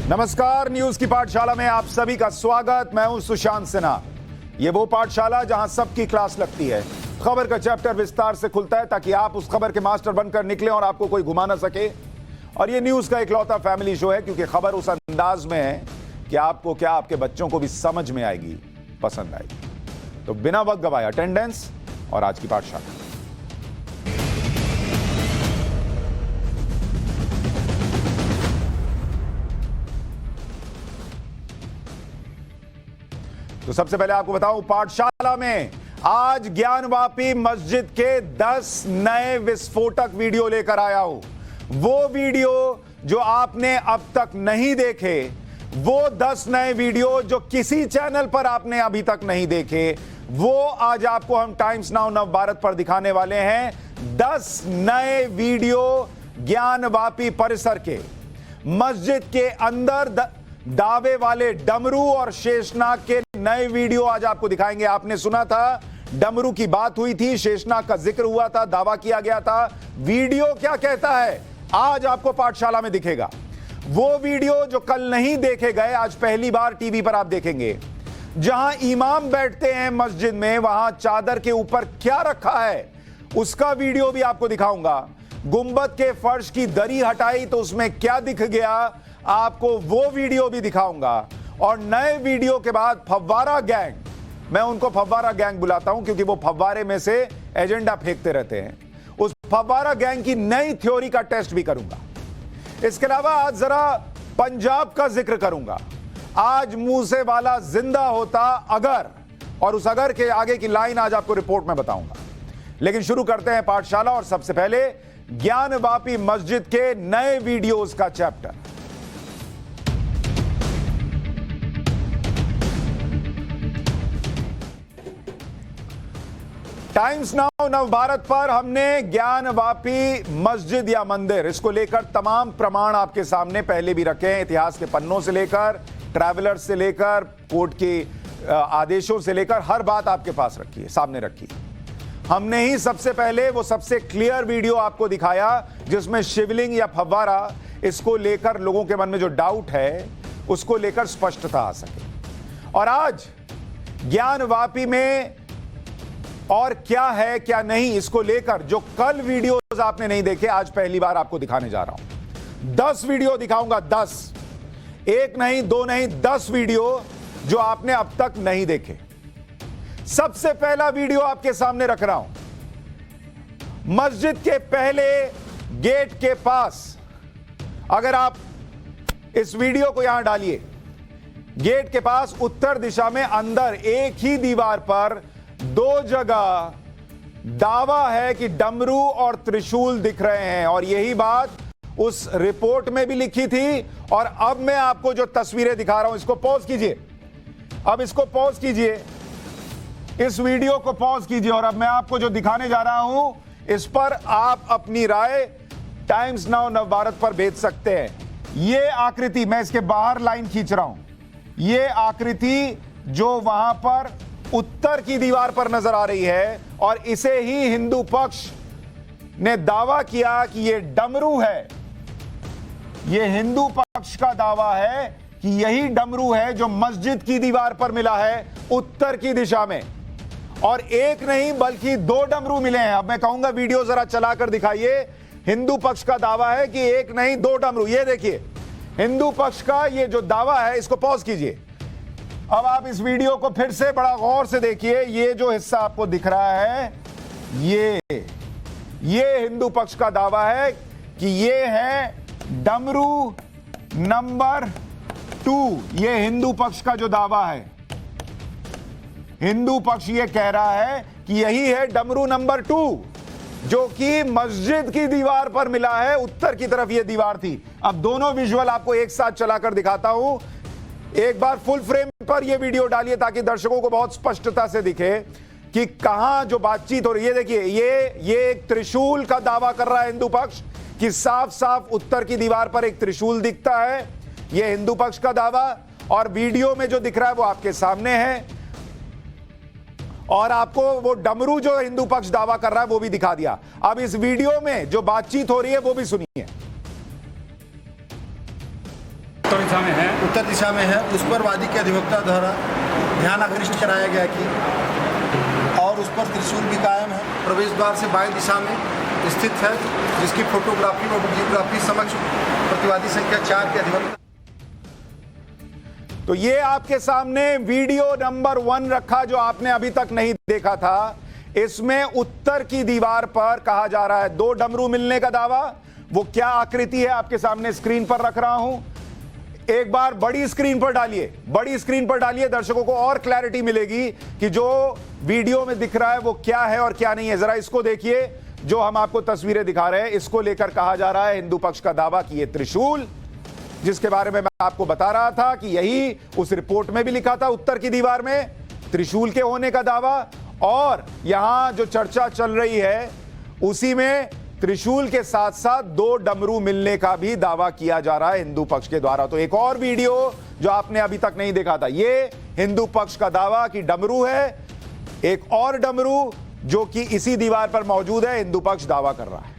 नमस्कार, न्यूज की पाठशाला में आप सभी का स्वागत। मैं हूं सुशांत सिन्हा। ये वो पाठशाला जहां सबकी क्लास लगती है। खबर का चैप्टर विस्तार से खुलता है ताकि आप उस खबर के मास्टर बनकर निकलें और आपको कोई घुमा ना सके। और ये न्यूज का इकलौता फैमिली शो है क्योंकि खबर उस अंदाज में है कि आपको क्या, आपके बच्चों को भी समझ में आएगी, पसंद आएगी। तो बिना वक्त गवाए अटेंडेंस और आज की पाठशाला। तो सबसे पहले आपको बताऊं, पाठशाला में आज ज्ञानवापी मस्जिद के 10 नए विस्फोटक वीडियो लेकर आया हूं। वो वीडियो जो आपने अब तक नहीं देखे, वो 10 नए वीडियो जो किसी चैनल पर आपने अभी तक नहीं देखे, वो आज आपको हम टाइम्स नाउ नवभारत पर दिखाने वाले हैं। 10 नए वीडियो ज्ञानवापी परिसर के, मस्जिद के अंदर दावे वाले डमरू और शेषनाग के नए वीडियो आज आपको दिखाएंगे। आपने सुना था, डमरू की बात हुई थी, शेषनाग का जिक्र हुआ था, दावा किया गया था। वीडियो क्या कहता है आज आपको पाठशाला में दिखेगा। वो वीडियो जो कल नहीं देखे गए, आज पहली बार टीवी पर आप देखेंगे। जहां इमाम बैठते हैं मस्जिद में, वहां चादर के ऊपर क्या रखा है उसका वीडियो भी आपको दिखाऊंगा। गुंबद के फर्श की दरी हटाई तो उसमें क्या दिख गया, आपको वो वीडियो भी दिखाऊंगा। और नए वीडियो के बाद फव्वारा गैंग, मैं उनको फव्वारा गैंग बुलाता हूं क्योंकि वो फव्वारे में से एजेंडा फेंकते रहते हैं। उस फव्वारा गैंग की नई थ्योरी का टेस्ट भी करूंगा। इसके अलावा आज जरा पंजाब का जिक्र करूंगा। आज मूसेवाला जिंदा होता अगर, और उस अगर के आगे की लाइन आज आपको रिपोर्ट में बताऊंगा। लेकिन शुरू करते हैं पाठशाला, और सबसे पहले ज्ञानवापी मस्जिद के नए वीडियोज का चैप्टर। टाइम्स नाउ नवभारत पर हमने ज्ञानवापी मस्जिद या मंदिर, इसको लेकर तमाम प्रमाण आपके सामने पहले भी रखे हैं। इतिहास के पन्नों से लेकर, ट्रैवलर्स से लेकर, कोर्ट के आदेशों से लेकर, हर बात आपके पास रखी है, सामने रखी है। हमने ही सबसे पहले वो सबसे क्लियर वीडियो आपको दिखाया जिसमें शिवलिंग या फव्वारा, इसको लेकर लोगों के मन में जो डाउट है उसको लेकर स्पष्टता आ सके। और आज ज्ञानवापी में और क्या है क्या नहीं, इसको लेकर जो कल वीडियोस आपने नहीं देखे, आज पहली बार आपको दिखाने जा रहा हूं। 10 वीडियो दिखाऊंगा, 10, एक नहीं, दो नहीं, 10 वीडियो जो आपने अब तक नहीं देखे। सबसे पहला वीडियो आपके सामने रख रहा हूं। मस्जिद के पहले गेट के पास, अगर आप इस वीडियो को यहां डालिए, गेट के पास उत्तर दिशा में अंदर एक ही दीवार पर 2 जगह दावा है कि डमरू और त्रिशूल दिख रहे हैं। और यही बात उस रिपोर्ट में भी लिखी थी। और अब मैं आपको जो तस्वीरें दिखा रहा हूं, इसको पॉज कीजिए, अब इसको पॉज कीजिए, इस वीडियो को पॉज कीजिए, और अब मैं आपको जो दिखाने जा रहा हूं, इस पर आप अपनी राय टाइम्स नाउ नवभारत पर भेज सकते हैं। यह आकृति, मैं इसके बाहर लाइन खींच रहा हूं, यह आकृति जो वहां पर उत्तर की दीवार पर नजर आ रही है, और इसे ही हिंदू पक्ष ने दावा किया कि यह डमरू है। यह हिंदू पक्ष का दावा है कि यही डमरू है जो मस्जिद की दीवार पर मिला है उत्तर की दिशा में। और एक नहीं बल्कि 2 डमरू मिले हैं। अब मैं कहूंगा वीडियो जरा चलाकर दिखाइए। हिंदू पक्ष का दावा है कि एक नहीं 2 डमरू। ये देखिए हिंदू पक्ष का ये जो दावा है, इसको पॉज कीजिए। अब आप इस वीडियो को फिर से बड़ा गौर से देखिए। ये जो हिस्सा आपको दिख रहा है, ये हिंदू पक्ष का दावा है कि ये है डमरू नंबर 2। ये हिंदू पक्ष का जो दावा है, हिंदू पक्ष ये कह रहा है कि यही है डमरू नंबर 2 जो कि मस्जिद की दीवार पर मिला है। उत्तर की तरफ ये दीवार थी। अब दोनों विजुअल आपको एक साथ चलाकर दिखाता हूं। एक बार फुल फ्रेम पर यह वीडियो डालिए ताकि दर्शकों को बहुत स्पष्टता से दिखे कि कहां जो बातचीत हो रही है। देखिए ये एक त्रिशूल का दावा कर रहा है हिंदू पक्ष कि साफ साफ उत्तर की दीवार पर एक त्रिशूल दिखता है। यह हिंदू पक्ष का दावा, और वीडियो में जो दिख रहा है वो आपके सामने है। और आपको वो डमरू जो हिंदू पक्ष दावा कर रहा है वो भी दिखा दिया। अब इस वीडियो में जो बातचीत हो रही है वो भी सुनिए। उत्तर दिशा में है। उत्तर दिशा में है, उस पर वादी के अधिवक्ता द्वारा ध्यान आकृष्ट कराया गया कि और उस पर त्रिशूल भी कायम है। प्रवेश द्वार से बाएं दिशा में स्थित है, जिसकी फोटोग्राफी व वीडियोग्राफी समक्ष प्रतिवादी संख्या 4 के अधिवक्ता। तो ये आपके सामने वीडियो नंबर 1 रखा जो आपने अभी तक नहीं देखा था। इसमें उत्तर की दीवार पर कहा जा रहा है 2 डमरू मिलने का दावा। वो क्या आकृति है आपके सामने स्क्रीन पर रख रहा हूं। एक बार बड़ी स्क्रीन पर डालिए, बड़ी स्क्रीन पर डालिए, दर्शकों को और क्लैरिटी मिलेगी कि जो वीडियो में दिख रहा है वो क्या है और क्या नहीं है। जरा इसको देखिए, जो हम आपको तस्वीरें दिखा रहे हैं, इसको लेकर कहा जा रहा है हिंदू पक्ष का दावा कि ये त्रिशूल, जिसके बारे में मैं आपको बता रहा था कि यही उस रिपोर्ट में भी लिखा था, उत्तर की दीवार में त्रिशूल के होने का दावा, और यहां जो चर्चा चल रही है उसी में त्रिशूल के साथ साथ 2 डमरू मिलने का भी दावा किया जा रहा है हिंदू पक्ष के द्वारा। तो एक और वीडियो जो आपने अभी तक नहीं देखा था, ये हिंदू पक्ष का दावा कि डमरू है। एक और डमरू जो कि इसी दीवार पर मौजूद है, हिंदू पक्ष दावा कर रहा है।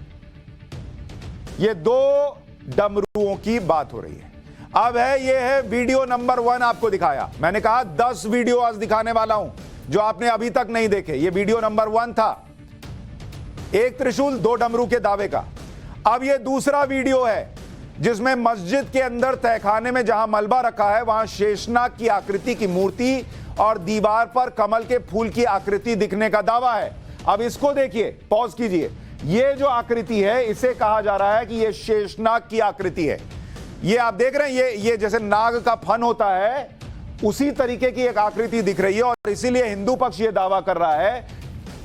ये 2 डमरुओं की बात हो रही है। अब है, ये है वीडियो नंबर 1 आपको दिखाया। मैंने कहा 10 वीडियो आज दिखाने वाला हूं जो आपने अभी तक नहीं देखे। ये वीडियो नंबर 1 था, 1 त्रिशूल 2 डमरू के दावे का। अब ये दूसरा वीडियो है जिसमें मस्जिद के अंदर तहखाने में जहां मलबा रखा है वहां शेषनाग की आकृति की मूर्ति और दीवार पर कमल के फूल की आकृति दिखने का दावा है। अब इसको देखिए, पॉज कीजिए। ये जो आकृति है इसे कहा जा रहा है कि ये शेषनाग की आकृति है। ये आप देख रहे हैं, ये जैसे नाग का फन होता है उसी तरीके की एक आकृति दिख रही है, और इसीलिए हिंदू पक्ष ये दावा कर रहा है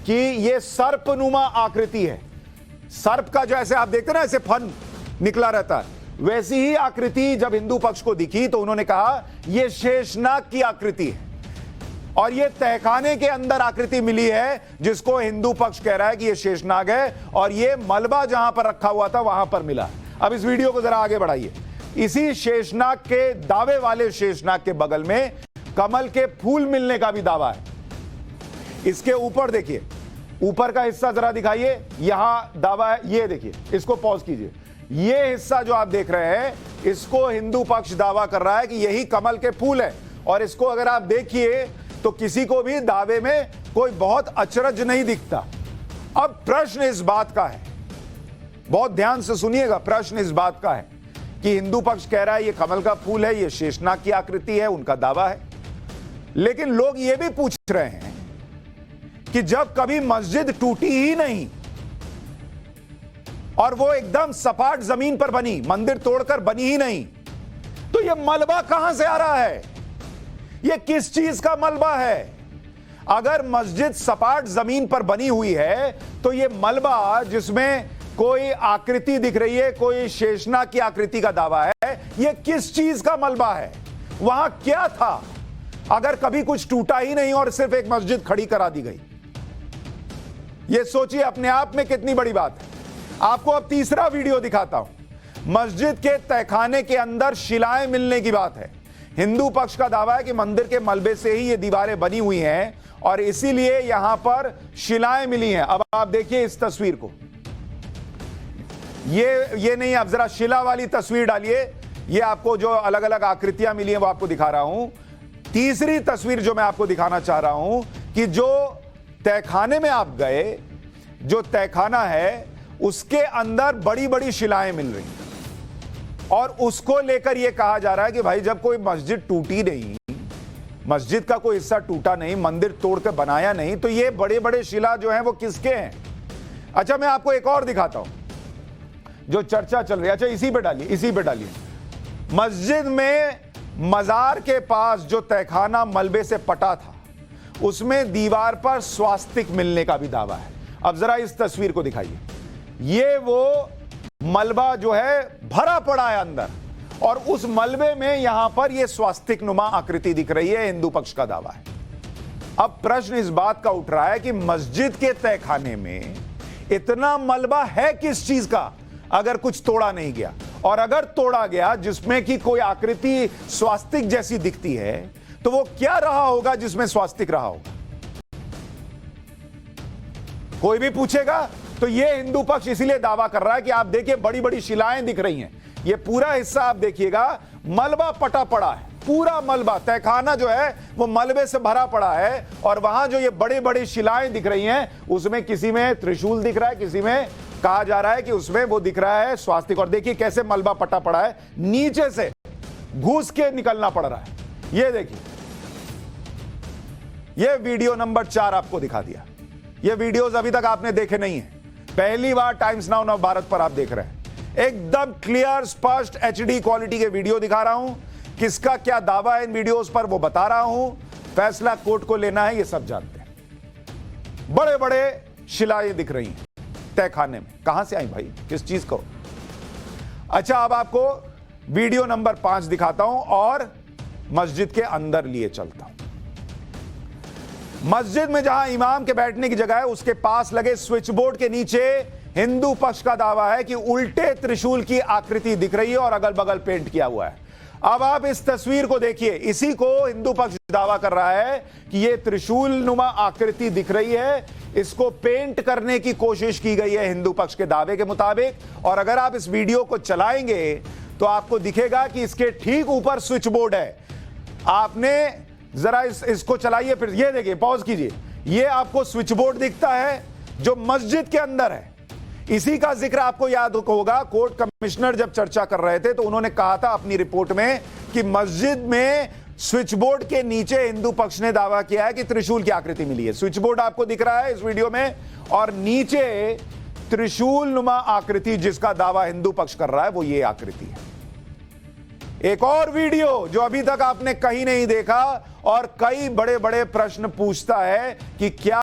कि ये सर्पनुमा आकृति है। सर्प का जो ऐसे आप देखते हैं ना, ऐसे फन निकला रहता है, वैसी ही आकृति जब हिंदू पक्ष को दिखी तो उन्होंने कहा यह शेषनाग की आकृति है। और यह तहखाने के अंदर आकृति मिली है जिसको हिंदू पक्ष कह रहा है कि यह शेषनाग है, और यह मलबा जहां पर रखा हुआ था वहां पर मिला। अब इस वीडियो को जरा आगे बढ़ाइए। इसी शेषनाग के दावे वाले शेषनाग के बगल में कमल के फूल मिलने का भी दावा है। इसके ऊपर देखिए, ऊपर का हिस्सा जरा दिखाइए, यहां दावा है, ये देखिए, इसको पॉज कीजिए। ये हिस्सा जो आप देख रहे हैं इसको हिंदू पक्ष दावा कर रहा है कि यही कमल के फूल है, और इसको अगर आप देखिए तो किसी को भी दावे में कोई बहुत अचरज नहीं दिखता। अब प्रश्न इस बात का है, बहुत ध्यान से सुनिएगा, प्रश्न इस बात का है कि हिंदू पक्ष कह रहा है ये कमल का फूल है, ये शेषनाग की आकृति है, उनका दावा है। लेकिन लोग ये भी पूछ रहे हैं कि जब कभी मस्जिद टूटी ही नहीं और वो एकदम सपाट जमीन पर बनी, मंदिर तोड़कर बनी ही नहीं, तो ये मलबा कहां से आ रहा है? ये किस चीज का मलबा है? अगर मस्जिद सपाट जमीन पर बनी हुई है तो ये मलबा जिसमें कोई आकृति दिख रही है, कोई शेषनाग की आकृति का दावा है, ये किस चीज का मलबा है? वहां क्या था अगर कभी कुछ टूटा ही नहीं और सिर्फ एक मस्जिद खड़ी करा दी गई? ये सोचिए, अपने आप में कितनी बड़ी बात है। आपको अब तीसरा वीडियो दिखाता हूं। मस्जिद के तहखाने के अंदर शिलाएं मिलने की बात है। हिंदू पक्ष का दावा है कि मंदिर के मलबे से ही ये दीवारें बनी हुई हैं और इसीलिए यहां पर शिलाएं मिली हैं। अब आप देखिए इस तस्वीर को, ये नहीं, आप जरा शिला वाली तस्वीर डालिए। ये आपको जो अलग अलग आकृतियां मिली हैं वो आपको दिखा रहा हूं। तीसरी तस्वीर जो मैं आपको दिखाना चाह रहा हूं कि जो तहखाने में आप गए, जो तहखाना है उसके अंदर बड़ी बड़ी शिलाएं मिल रही हैं, और उसको लेकर यह कहा जा रहा है कि भाई जब कोई मस्जिद टूटी नहीं, मस्जिद का कोई हिस्सा टूटा नहीं, मंदिर तोड़कर बनाया नहीं, तो ये बड़े बड़े शिला जो हैं वो किसके हैं? अच्छा, मैं आपको एक और दिखाता हूं जो चर्चा चल रही है। अच्छा, इसी पे डालिए। मस्जिद में मजार के पास जो तहखाना मलबे से पटा था उसमें दीवार पर स्वास्तिक मिलने का भी दावा है। अब जरा इस तस्वीर को दिखाइए। ये वो मलबा जो है भरा पड़ा है अंदर, और उस मलबे में यहां पर यह स्वास्तिक नुमा आकृति दिख रही है, हिंदू पक्ष का दावा है। अब प्रश्न इस बात का उठ रहा है कि मस्जिद के तहखाने में इतना मलबा है किस चीज का अगर कुछ तोड़ा नहीं गया, और अगर तोड़ा गया जिसमें कि कोई आकृति स्वास्तिक जैसी दिखती है तो वो क्या रहा होगा जिसमें स्वास्तिक रहा होगा? कोई भी पूछेगा तो ये हिंदू पक्ष इसीलिए दावा कर रहा है कि आप देखिए बड़ी बड़ी शिलाएं दिख रही हैं, ये पूरा हिस्सा आप देखिएगा मलबा पटा पड़ा है, पूरा मलबा, तहखाना जो है वो मलबे से भरा पड़ा है। और वहां जो ये बड़े बड़े शिलाएं दिख रही हैं उसमें किसी में त्रिशूल दिख रहा है, किसी में कहा जा रहा है कि उसमें वो दिख रहा है स्वास्तिक। और देखिए कैसे मलबा पटा पड़ा है, नीचे से घुस के निकलना पड़ रहा है। ये देखिए, ये वीडियो नंबर 4 आपको दिखा दिया। ये वीडियोस अभी तक आपने देखे नहीं है, पहली बार टाइम्स नाउ नव भारत पर आप देख रहे हैं। एकदम क्लियर स्पष्ट HD क्वालिटी के वीडियो दिखा रहा हूं, किसका क्या दावा है इन वीडियोस पर वो बता रहा हूं। फैसला कोर्ट को लेना है, ये सब जानते हैं। बड़े बड़े शिलाएं दिख रही हैं तहखाने में, कहां से आई भाई, किस चीज को? अच्छा, अब आपको वीडियो नंबर 5 दिखाता हूं और मस्जिद के अंदर लिए चलता हूं। मस्जिद में जहां इमाम के बैठने की जगह है उसके पास लगे स्विच बोर्ड के नीचे हिंदू पक्ष का दावा है कि उल्टे त्रिशूल की आकृति दिख रही है और अगल बगल पेंट किया हुआ है। अब आप इस तस्वीर को देखिए, इसी को हिंदू पक्ष दावा कर रहा है कि यह त्रिशूल नुमा आकृति दिख रही है। इसको पेंट करने की कोशिश की गई है हिंदू पक्ष के दावे के मुताबिक। और अगर आप इस वीडियो को चलाएंगे तो आपको दिखेगा कि इसके ठीक ऊपर स्विच बोर्ड है। आपने जरा इसको चलाइए, फिर ये देखिए, पॉज कीजिए, ये आपको स्विच बोर्ड दिखता है जो मस्जिद के अंदर है। इसी का जिक्र आपको याद होगा, कोर्ट कमिश्नर जब चर्चा कर रहे थे तो उन्होंने कहा था अपनी रिपोर्ट में कि मस्जिद में स्विच बोर्ड के नीचे हिंदू पक्ष ने दावा किया है कि त्रिशूल की आकृति मिली है। स्विच बोर्ड आपको दिख रहा है इस वीडियो में, और नीचे त्रिशूल नुमा आकृति जिसका दावा हिंदू पक्ष कर रहा है वो ये आकृति है। एक और वीडियो जो अभी तक आपने कहीं नहीं देखा और कई बड़े बड़े प्रश्न पूछता है कि क्या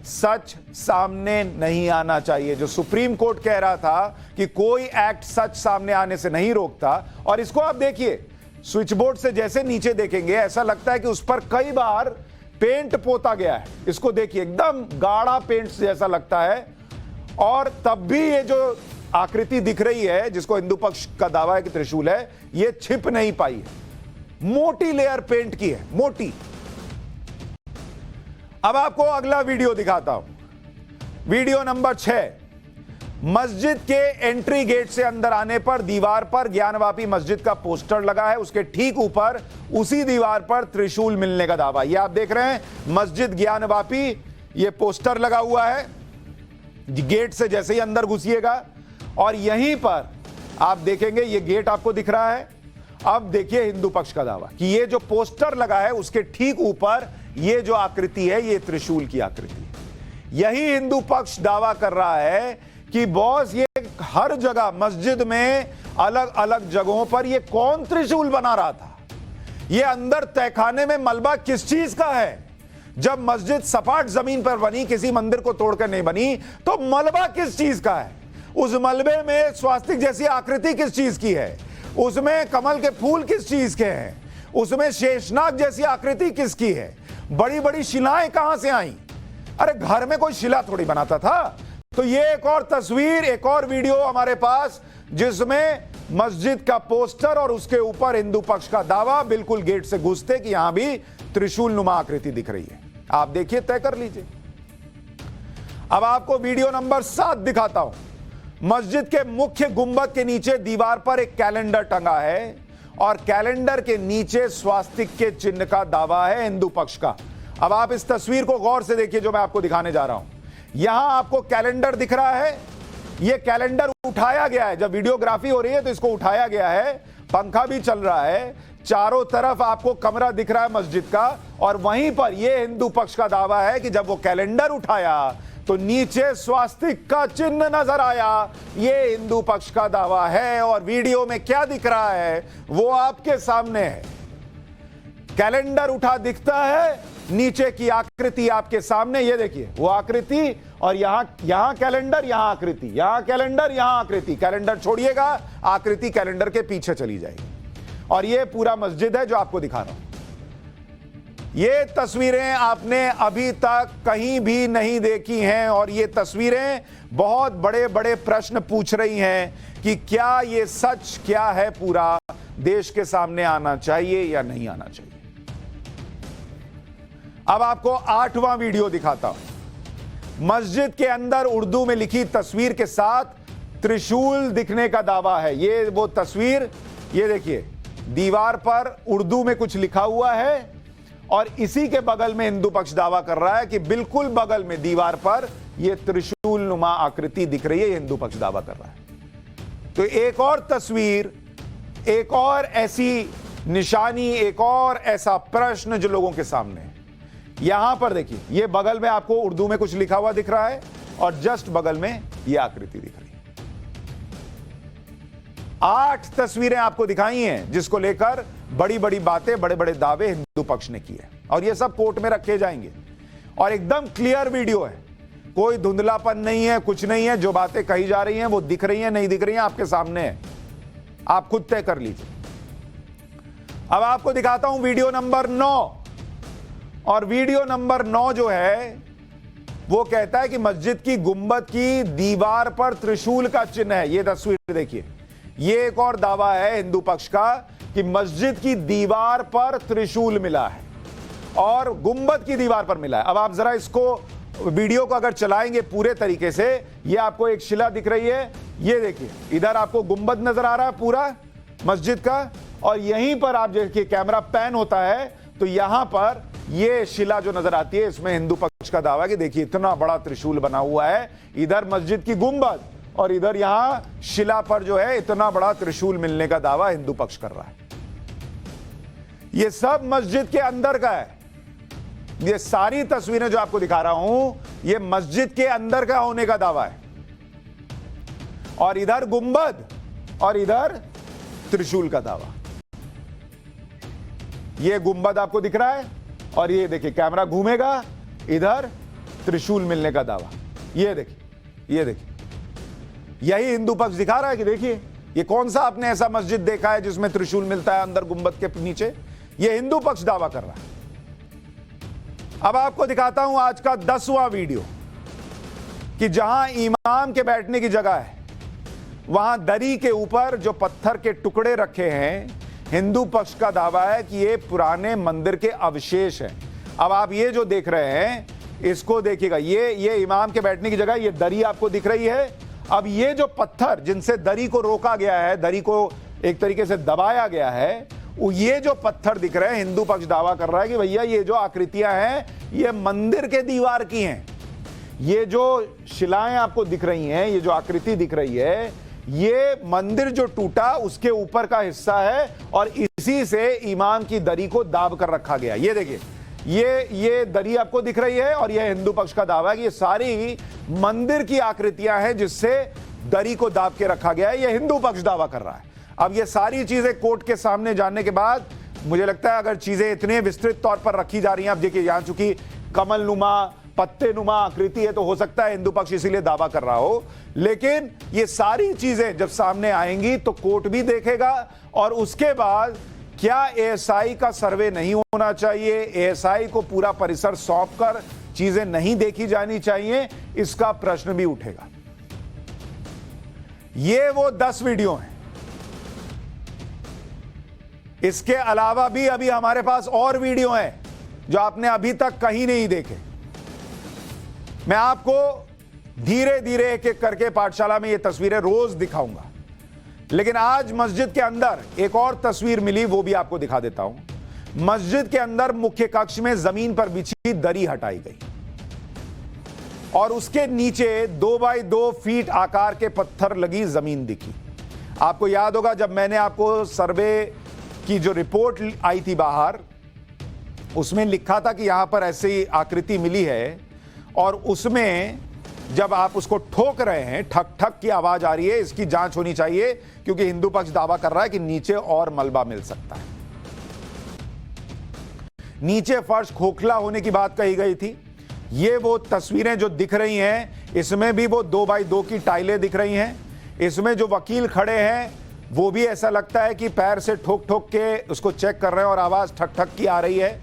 सच सामने नहीं आना चाहिए। जो सुप्रीम कोर्ट कह रहा था कि कोई एक्ट सच सामने आने से नहीं रोकता, और इसको आप देखिए, स्विच बोर्ड से जैसे नीचे देखेंगे ऐसा लगता है कि उस पर कई बार पेंट पोता गया है। इसको देखिए, एकदम गाढ़ा पेंट जैसा लगता है, और तब भी ये जो आकृति दिख रही है जिसको हिंदू पक्ष का दावा है कि त्रिशूल है, ये छिप नहीं पाई है, मोटी लेयर पेंट की है, मोटी। अब आपको अगला वीडियो दिखाता हूं, वीडियो नंबर 6। मस्जिद के एंट्री गेट से अंदर आने पर दीवार पर ज्ञानवापी मस्जिद का पोस्टर लगा है, उसके ठीक ऊपर उसी दीवार पर त्रिशूल मिलने का दावा। ये आप देख रहे हैं मस्जिद ज्ञानवापी, ये पोस्टर लगा हुआ है गेट से जैसे ही अंदर घुसिएगा, और यहीं पर आप देखेंगे ये गेट आपको दिख रहा है। अब देखिए हिंदू पक्ष का दावा कि ये जो पोस्टर लगा है उसके ठीक ऊपर ये जो आकृति है ये त्रिशूल की आकृति है। यही हिंदू पक्ष दावा कर रहा है कि बॉस ये हर जगह मस्जिद में अलग अलग जगहों पर ये कौन त्रिशूल बना रहा था, ये अंदर तहखाने में मलबा किस चीज का है। जब मस्जिद सपाट जमीन पर बनी, किसी मंदिर को तोड़कर नहीं बनी, तो मलबा किस चीज का है, उस मलबे में स्वास्तिक जैसी आकृति किस चीज की है, उसमें कमल के फूल किस चीज के हैं, उसमें शेषनाग जैसी आकृति किसकी है, बड़ी बड़ी शिलाएं कहां से आई। अरे घर में कोई शिला थोड़ी बनाता था। तो ये एक और तस्वीर, एक और वीडियो हमारे पास जिसमें मस्जिद का पोस्टर और उसके ऊपर हिंदू पक्ष का दावा बिल्कुल गेट से घुसते कि यहां भी त्रिशूल नुमा आकृति दिख रही है। आप देखिए, तय कर लीजिए। अब आपको वीडियो नंबर 7 दिखाता हूं। मस्जिद के मुख्य गुंबद के नीचे दीवार पर एक कैलेंडर टंगा है और कैलेंडर के नीचे स्वास्तिक के चिन्ह का दावा है हिंदू पक्ष का। अब आप इस तस्वीर को गौर से देखिए जो मैं आपको दिखाने जा रहा हूं। यहां आपको कैलेंडर दिख रहा है, यह कैलेंडर उठाया गया है, जब वीडियोग्राफी हो रही है तो इसको उठाया गया है, पंखा भी चल रहा है, चारों तरफ आपको कमरा दिख रहा है मस्जिद का, और वहीं पर यह हिंदू पक्ष का दावा है कि जब वो कैलेंडर उठाया तो नीचे स्वास्तिक का चिन्ह नजर आया। यह हिंदू पक्ष का दावा है और वीडियो में क्या दिख रहा है वो आपके सामने है। कैलेंडर उठा दिखता है, नीचे की आकृति आपके सामने, ये देखिए वो आकृति, और यहां कैलेंडर, यहां आकृति, यहां कैलेंडर, यहां आकृति। कैलेंडर छोड़िएगा, आकृति कैलेंडर के पीछे चली जाएगी, और ये पूरा मस्जिद है जो आपको दिखा रहा हूं। ये तस्वीरें आपने अभी तक कहीं भी नहीं देखी हैं, और ये तस्वीरें बहुत बड़े बड़े प्रश्न पूछ रही हैं कि क्या ये सच क्या है पूरा देश के सामने आना चाहिए या नहीं आना चाहिए। अब आपको 8वां वीडियो दिखाता हूं। मस्जिद के अंदर उर्दू में लिखी तस्वीर के साथ त्रिशूल दिखने का दावा है। ये वो तस्वीर, ये देखिए, दीवार पर उर्दू में कुछ लिखा हुआ है और इसी के बगल में हिंदू पक्ष दावा कर रहा है कि बिल्कुल बगल में दीवार पर यह त्रिशूल नुमा आकृति दिख रही है। ये हिंदू पक्ष दावा कर रहा है। तो एक और तस्वीर, एक और ऐसी निशानी, एक और ऐसा प्रश्न जो लोगों के सामने है। यहां पर देखिए, ये बगल में आपको उर्दू में कुछ लिखा हुआ दिख रहा है और जस्ट बगल में यह आकृति दिख रही है। 8 तस्वीरें आपको दिखाई हैं जिसको लेकर बड़ी बड़ी बातें, बड़े बड़े दावे हिंदू पक्ष ने किए और ये सब कोर्ट में रखे जाएंगे और एकदम क्लियर वीडियो है, कोई धुंधलापन नहीं है, कुछ नहीं है। जो बातें कही जा रही हैं वो दिख रही हैं, नहीं दिख रही हैं, आपके सामने है, आप खुद तय कर लीजिए। अब आपको दिखाता हूं वीडियो नंबर 9 और वीडियो नंबर 9 जो है वो कहता है कि मस्जिद की गुंबद की दीवार पर त्रिशूल का चिन्ह है। ये तस्वीर देखिए, ये एक और दावा है हिंदू पक्ष का कि मस्जिद की दीवार पर त्रिशूल मिला है और गुंबद की दीवार पर मिला है। अब आप जरा इसको, वीडियो को अगर चलाएंगे पूरे तरीके से, ये आपको एक शिला दिख रही है, ये देखिए, इधर आपको गुंबद नजर आ रहा है पूरा मस्जिद का और यहीं पर आप देखिए कैमरा पैन होता है तो यहां पर ये शिला जो नजर आती है, इसमें हिंदू पक्ष का दावा कि देखिए इतना बड़ा त्रिशूल बना हुआ है, इधर मस्जिद की गुंबद और इधर यहां शिला पर जो है इतना बड़ा त्रिशूल मिलने का दावा हिंदू पक्ष कर रहा है। ये सब मस्जिद के अंदर का है। ये सारी तस्वीरें जो आपको दिखा रहा हूं, ये मस्जिद के अंदर का होने का दावा है और इधर गुंबद और इधर त्रिशूल का दावा। ये गुंबद आपको दिख रहा है और ये देखिए कैमरा घूमेगा, इधर त्रिशूल मिलने का दावा। ये देखिए, ये देखिए, यही हिंदू पक्ष दिखा रहा है कि देखिए ये कौन सा आपने ऐसा मस्जिद देखा है जिसमें त्रिशूल मिलता है अंदर गुंबद के नीचे। ये हिंदू पक्ष दावा कर रहा है। अब आपको दिखाता हूं आज का 10वां वीडियो कि जहां इमाम के बैठने की जगह है वहां दरी के ऊपर जो पत्थर के टुकड़े रखे हैं, हिंदू पक्ष का दावा है कि ये पुराने मंदिर के अवशेष हैं। अब आप ये जो देख रहे हैं इसको देखिएगा, ये इमाम के बैठने की जगह, ये दरी आपको दिख रही है। अब ये जो पत्थर जिनसे दरी को रोका गया है, दरी को एक तरीके से दबाया गया है, ये जो पत्थर दिख रहे हैं, हिंदू पक्ष दावा कर रहा है कि भैया ये जो आकृतियां हैं ये मंदिर के दीवार की हैं। ये जो शिलाएं आपको दिख रही हैं, ये जो आकृति दिख रही है, ये मंदिर जो टूटा उसके ऊपर का हिस्सा है और इसी से इमाम की दरी को दाब कर रखा गया। ये देखिए, ये दरी आपको दिख रही है और यह हिंदू पक्ष का दावा है कि ये सारी मंदिर की आकृतियां हैं जिससे दरी को दाब के रखा गया है। यह हिंदू पक्ष दावा कर रहा है। अब ये सारी चीजें कोर्ट के सामने जानने के बाद मुझे लगता है अगर चीजें इतने विस्तृत तौर पर रखी जा रही हैं, अब देखिए यहां चूंकि कमल नुमा, पत्ते नुमा आकृति है तो हो सकता है हिंदू पक्ष इसीलिए दावा कर रहा हो, लेकिन ये सारी चीजें जब सामने आएंगी तो कोर्ट भी देखेगा और उसके बाद क्या एएसआई का सर्वे नहीं होना चाहिए, एएसआई को पूरा परिसर सौंपकर चीजें नहीं देखी जानी चाहिए, इसका प्रश्न भी उठेगा। ये वो 10 वीडियो हैं। इसके अलावा भी अभी हमारे पास और वीडियो हैं जो आपने अभी तक कहीं नहीं देखे। मैं आपको धीरे धीरे एक एक करके पाठशाला में ये तस्वीरें रोज दिखाऊंगा, लेकिन आज मस्जिद के अंदर एक और तस्वीर मिली, वो भी आपको दिखा देता हूं। मस्जिद के अंदर मुख्य कक्ष में जमीन पर बिछी दरी हटाई गई और उसके नीचे 2 बाई 2 फीट आकार के पत्थर लगी जमीन दिखी। आपको याद होगा जब मैंने आपको सर्वे की जो रिपोर्ट आई थी बाहर, उसमें लिखा था कि यहां पर ऐसी आकृति मिली है और उसमें जब आप उसको ठोक रहे हैं, ठक ठक की आवाज आ रही है, इसकी जांच होनी चाहिए क्योंकि हिंदू पक्ष दावा कर रहा है कि नीचे और मलबा मिल सकता है। नीचे फर्श खोखला होने की बात कही गई थी। ये वो तस्वीरें जो दिख रही हैं, इसमें भी वो 2 बाई 2 की टाइलें दिख रही हैं। इसमें जो वकील खड़े हैं वो भी ऐसा लगता है कि पैर से ठोक ठोक के उसको चेक कर रहे हैं और आवाज ठक ठक की आ रही है।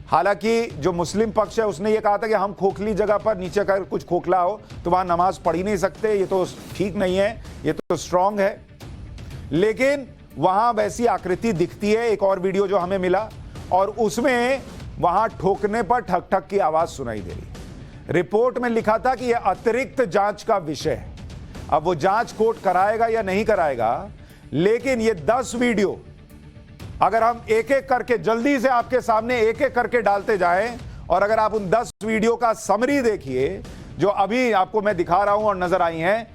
हालांकि जो मुस्लिम पक्ष है उसने ये कहा था कि हम खोखली जगह पर नीचे अगर कुछ खोखला हो तो वहां नमाज पढ़ ही नहीं सकते, ये तो ठीक नहीं है, ये तो स्ट्रांग है। लेकिन वहां वैसी आकृति दिखती है। एक और वीडियो जो हमें मिला और उसमें वहां ठोकने पर ठक ठक की आवाज सुनाई दे रही है। रिपोर्ट में लिखा था कि यह अतिरिक्त जांच का विषय है। अब वो जांच कोर्ट कराएगा या नहीं कराएगा, लेकिन ये 10 वीडियो अगर हम एक एक करके जल्दी से आपके सामने एक एक करके डालते जाएं, और अगर आप उन 10 वीडियो का समरी देखिए जो अभी आपको मैं दिखा रहा हूं और नजर आई हैं।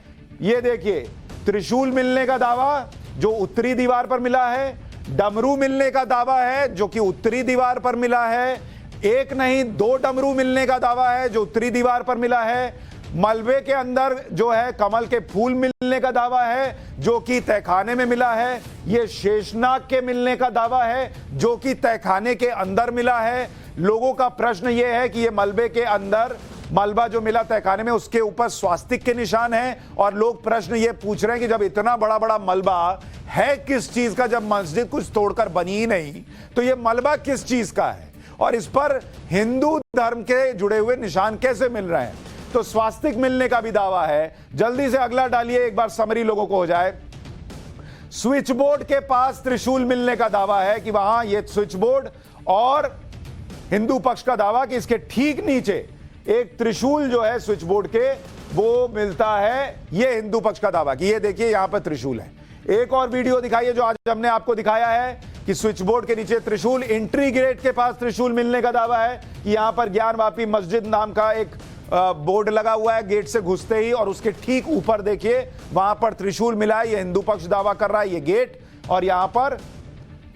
ये देखिए, त्रिशूल मिलने का दावा जो उत्तरी दीवार पर मिला है, डमरू मिलने का दावा है जो कि उत्तरी दीवार पर मिला है, एक नहीं 2 डमरू मिलने का दावा है जो उत्तरी दीवार पर मिला है, मलबे के अंदर जो है कमल के फूल मिलने का दावा है जो कि तहखाने में मिला है, यह शेषनाग के मिलने का दावा है जो कि तहखाने के अंदर मिला है। लोगों का प्रश्न यह है कि यह मलबे के अंदर मलबा जो मिला तहखाने में उसके ऊपर स्वास्तिक के निशान हैं, और लोग प्रश्न ये पूछ रहे हैं कि जब इतना बड़ा बड़ा मलबा है किस चीज का, जब मस्जिद कुछ तोड़कर बनी ही नहीं तो ये मलबा किस चीज का है, और इस पर हिंदू धर्म के जुड़े हुए निशान कैसे मिल रहे हैं। तो स्वास्तिक मिलने का भी दावा है। जल्दी से अगला डालिए, एक बार समरी लोगों को हो जाए। स्विच बोर्ड के पास त्रिशूल मिलने का दावा है कि वहां ये स्विच बोर्ड, और हिंदू पक्ष का दावा कि इसके ठीक नीचे एक त्रिशूल जो है स्विच बोर्ड के वो मिलता है। ये हिंदू पक्ष का दावा कि ये देखिए यहां पर त्रिशूल है। एक और वीडियो दिखाइए जो आज हमने आपको दिखाया है कि स्विच बोर्ड के नीचे त्रिशूल, एंट्री गेट के पास त्रिशूल मिलने का दावा है कि यहां पर ज्ञानवापी मस्जिद नाम का एक बोर्ड लगा हुआ है गेट से घुसते ही, और उसके ठीक ऊपर देखिए वहां पर त्रिशूल मिला है। ये हिंदू पक्ष दावा कर रहा है, ये गेट, और यहां पर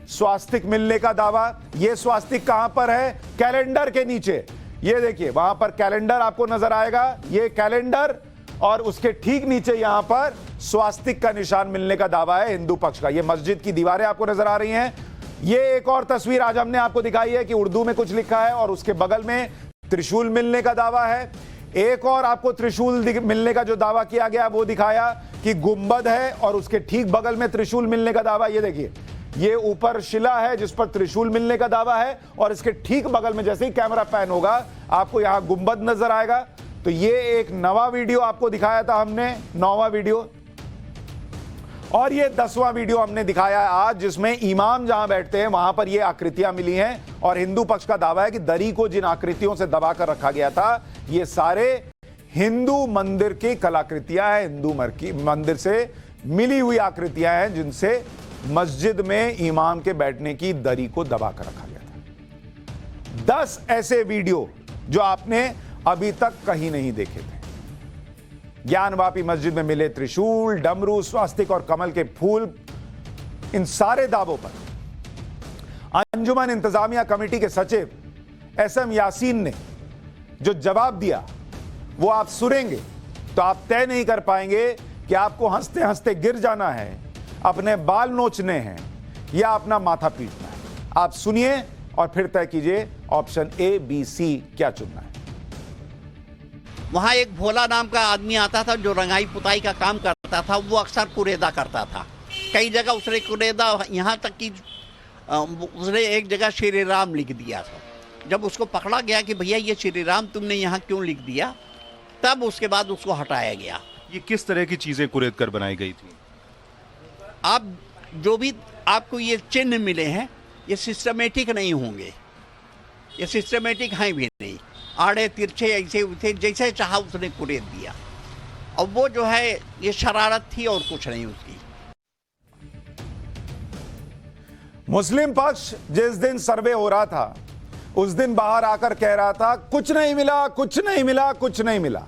स्वास्तिक मिलने का दावा। ये स्वास्तिक कहां पर है? कैलेंडर के नीचे। ये देखिए वहां पर कैलेंडर आपको नजर आएगा, ये कैलेंडर, और उसके ठीक नीचे यहां पर स्वास्तिक का निशान मिलने का दावा है हिंदू पक्ष का। ये मस्जिद की दीवारें आपको नजर आ रही हैं। ये एक और तस्वीर आज हमने आपको दिखाई है कि उर्दू में कुछ लिखा है और उसके बगल में त्रिशूल मिलने का दावा है। एक और आपको त्रिशूल मिलने का जो दावा किया गया वो दिखाया कि गुंबद है और उसके ठीक बगल में त्रिशूल मिलने का दावा। ये देखिए, ये ऊपर शिला है जिस पर त्रिशूल मिलने का दावा है, और इसके ठीक बगल में जैसे ही कैमरा पैन होगा आपको यहां गुंबद नजर आएगा। तो ये एक नवा वीडियो आपको दिखाया था हमने, 9वां वीडियो, और ये 10वां वीडियो हमने दिखाया है आज, जिसमें इमाम जहां बैठते हैं वहां पर ये आकृतियां मिली हैं, और हिंदू पक्ष का दावा है कि दरी को जिन आकृतियों से दबाकर रखा गया था ये सारे हिंदू मंदिर की कलाकृतियां हैं, हिंदू मंदिर से मिली हुई आकृतियां हैं जिनसे मस्जिद में इमाम के बैठने की दरी को दबाकर रखा गया था। 10 ऐसे वीडियो जो आपने अभी तक कहीं नहीं देखे थे। ज्ञानवापी मस्जिद में मिले त्रिशूल, डमरू, स्वास्तिक और कमल के फूल, इन सारे दावों पर अंजुमन इंतजामिया कमेटी के सचिव SM यासीन ने जो जवाब दिया वो आप सुनेंगे तो आप तय नहीं कर पाएंगे कि आपको हंसते हंसते गिर जाना है, अपने बाल नोचने हैं, या अपना माथा पीटना है। आप सुनिए और फिर तय कीजिए ऑप्शन A, B, C क्या चुनना है। वहाँ एक भोला नाम का आदमी आता था जो रंगाई पुताई का काम करता था। वो अक्सर कुरेदा करता था। कई जगह उसने कुरेदा, यहाँ तक कि उसने एक जगह श्री राम लिख दिया था। जब उसको पकड़ा गया कि भैया ये श्री राम तुमने यहाँ क्यों लिख दिया, तब उसके बाद उसको हटाया गया। ये किस तरह की चीजें कुरेद कर बनाई गई थी? आप जो भी आपको ये चिन्ह मिले हैं ये सिस्टमेटिक नहीं होंगे, ये सिस्टमेटिक हैं भी नहीं, आड़े तिरछे ऐसे थे जैसे चाहा उसने कुरेद दिया। और वो जो है ये शरारत थी और कुछ नहीं उसकी। मुस्लिम पक्ष जिस दिन सर्वे हो रहा था उस दिन बाहर आकर कह रहा था कुछ नहीं मिला, कुछ नहीं मिला, कुछ नहीं मिला।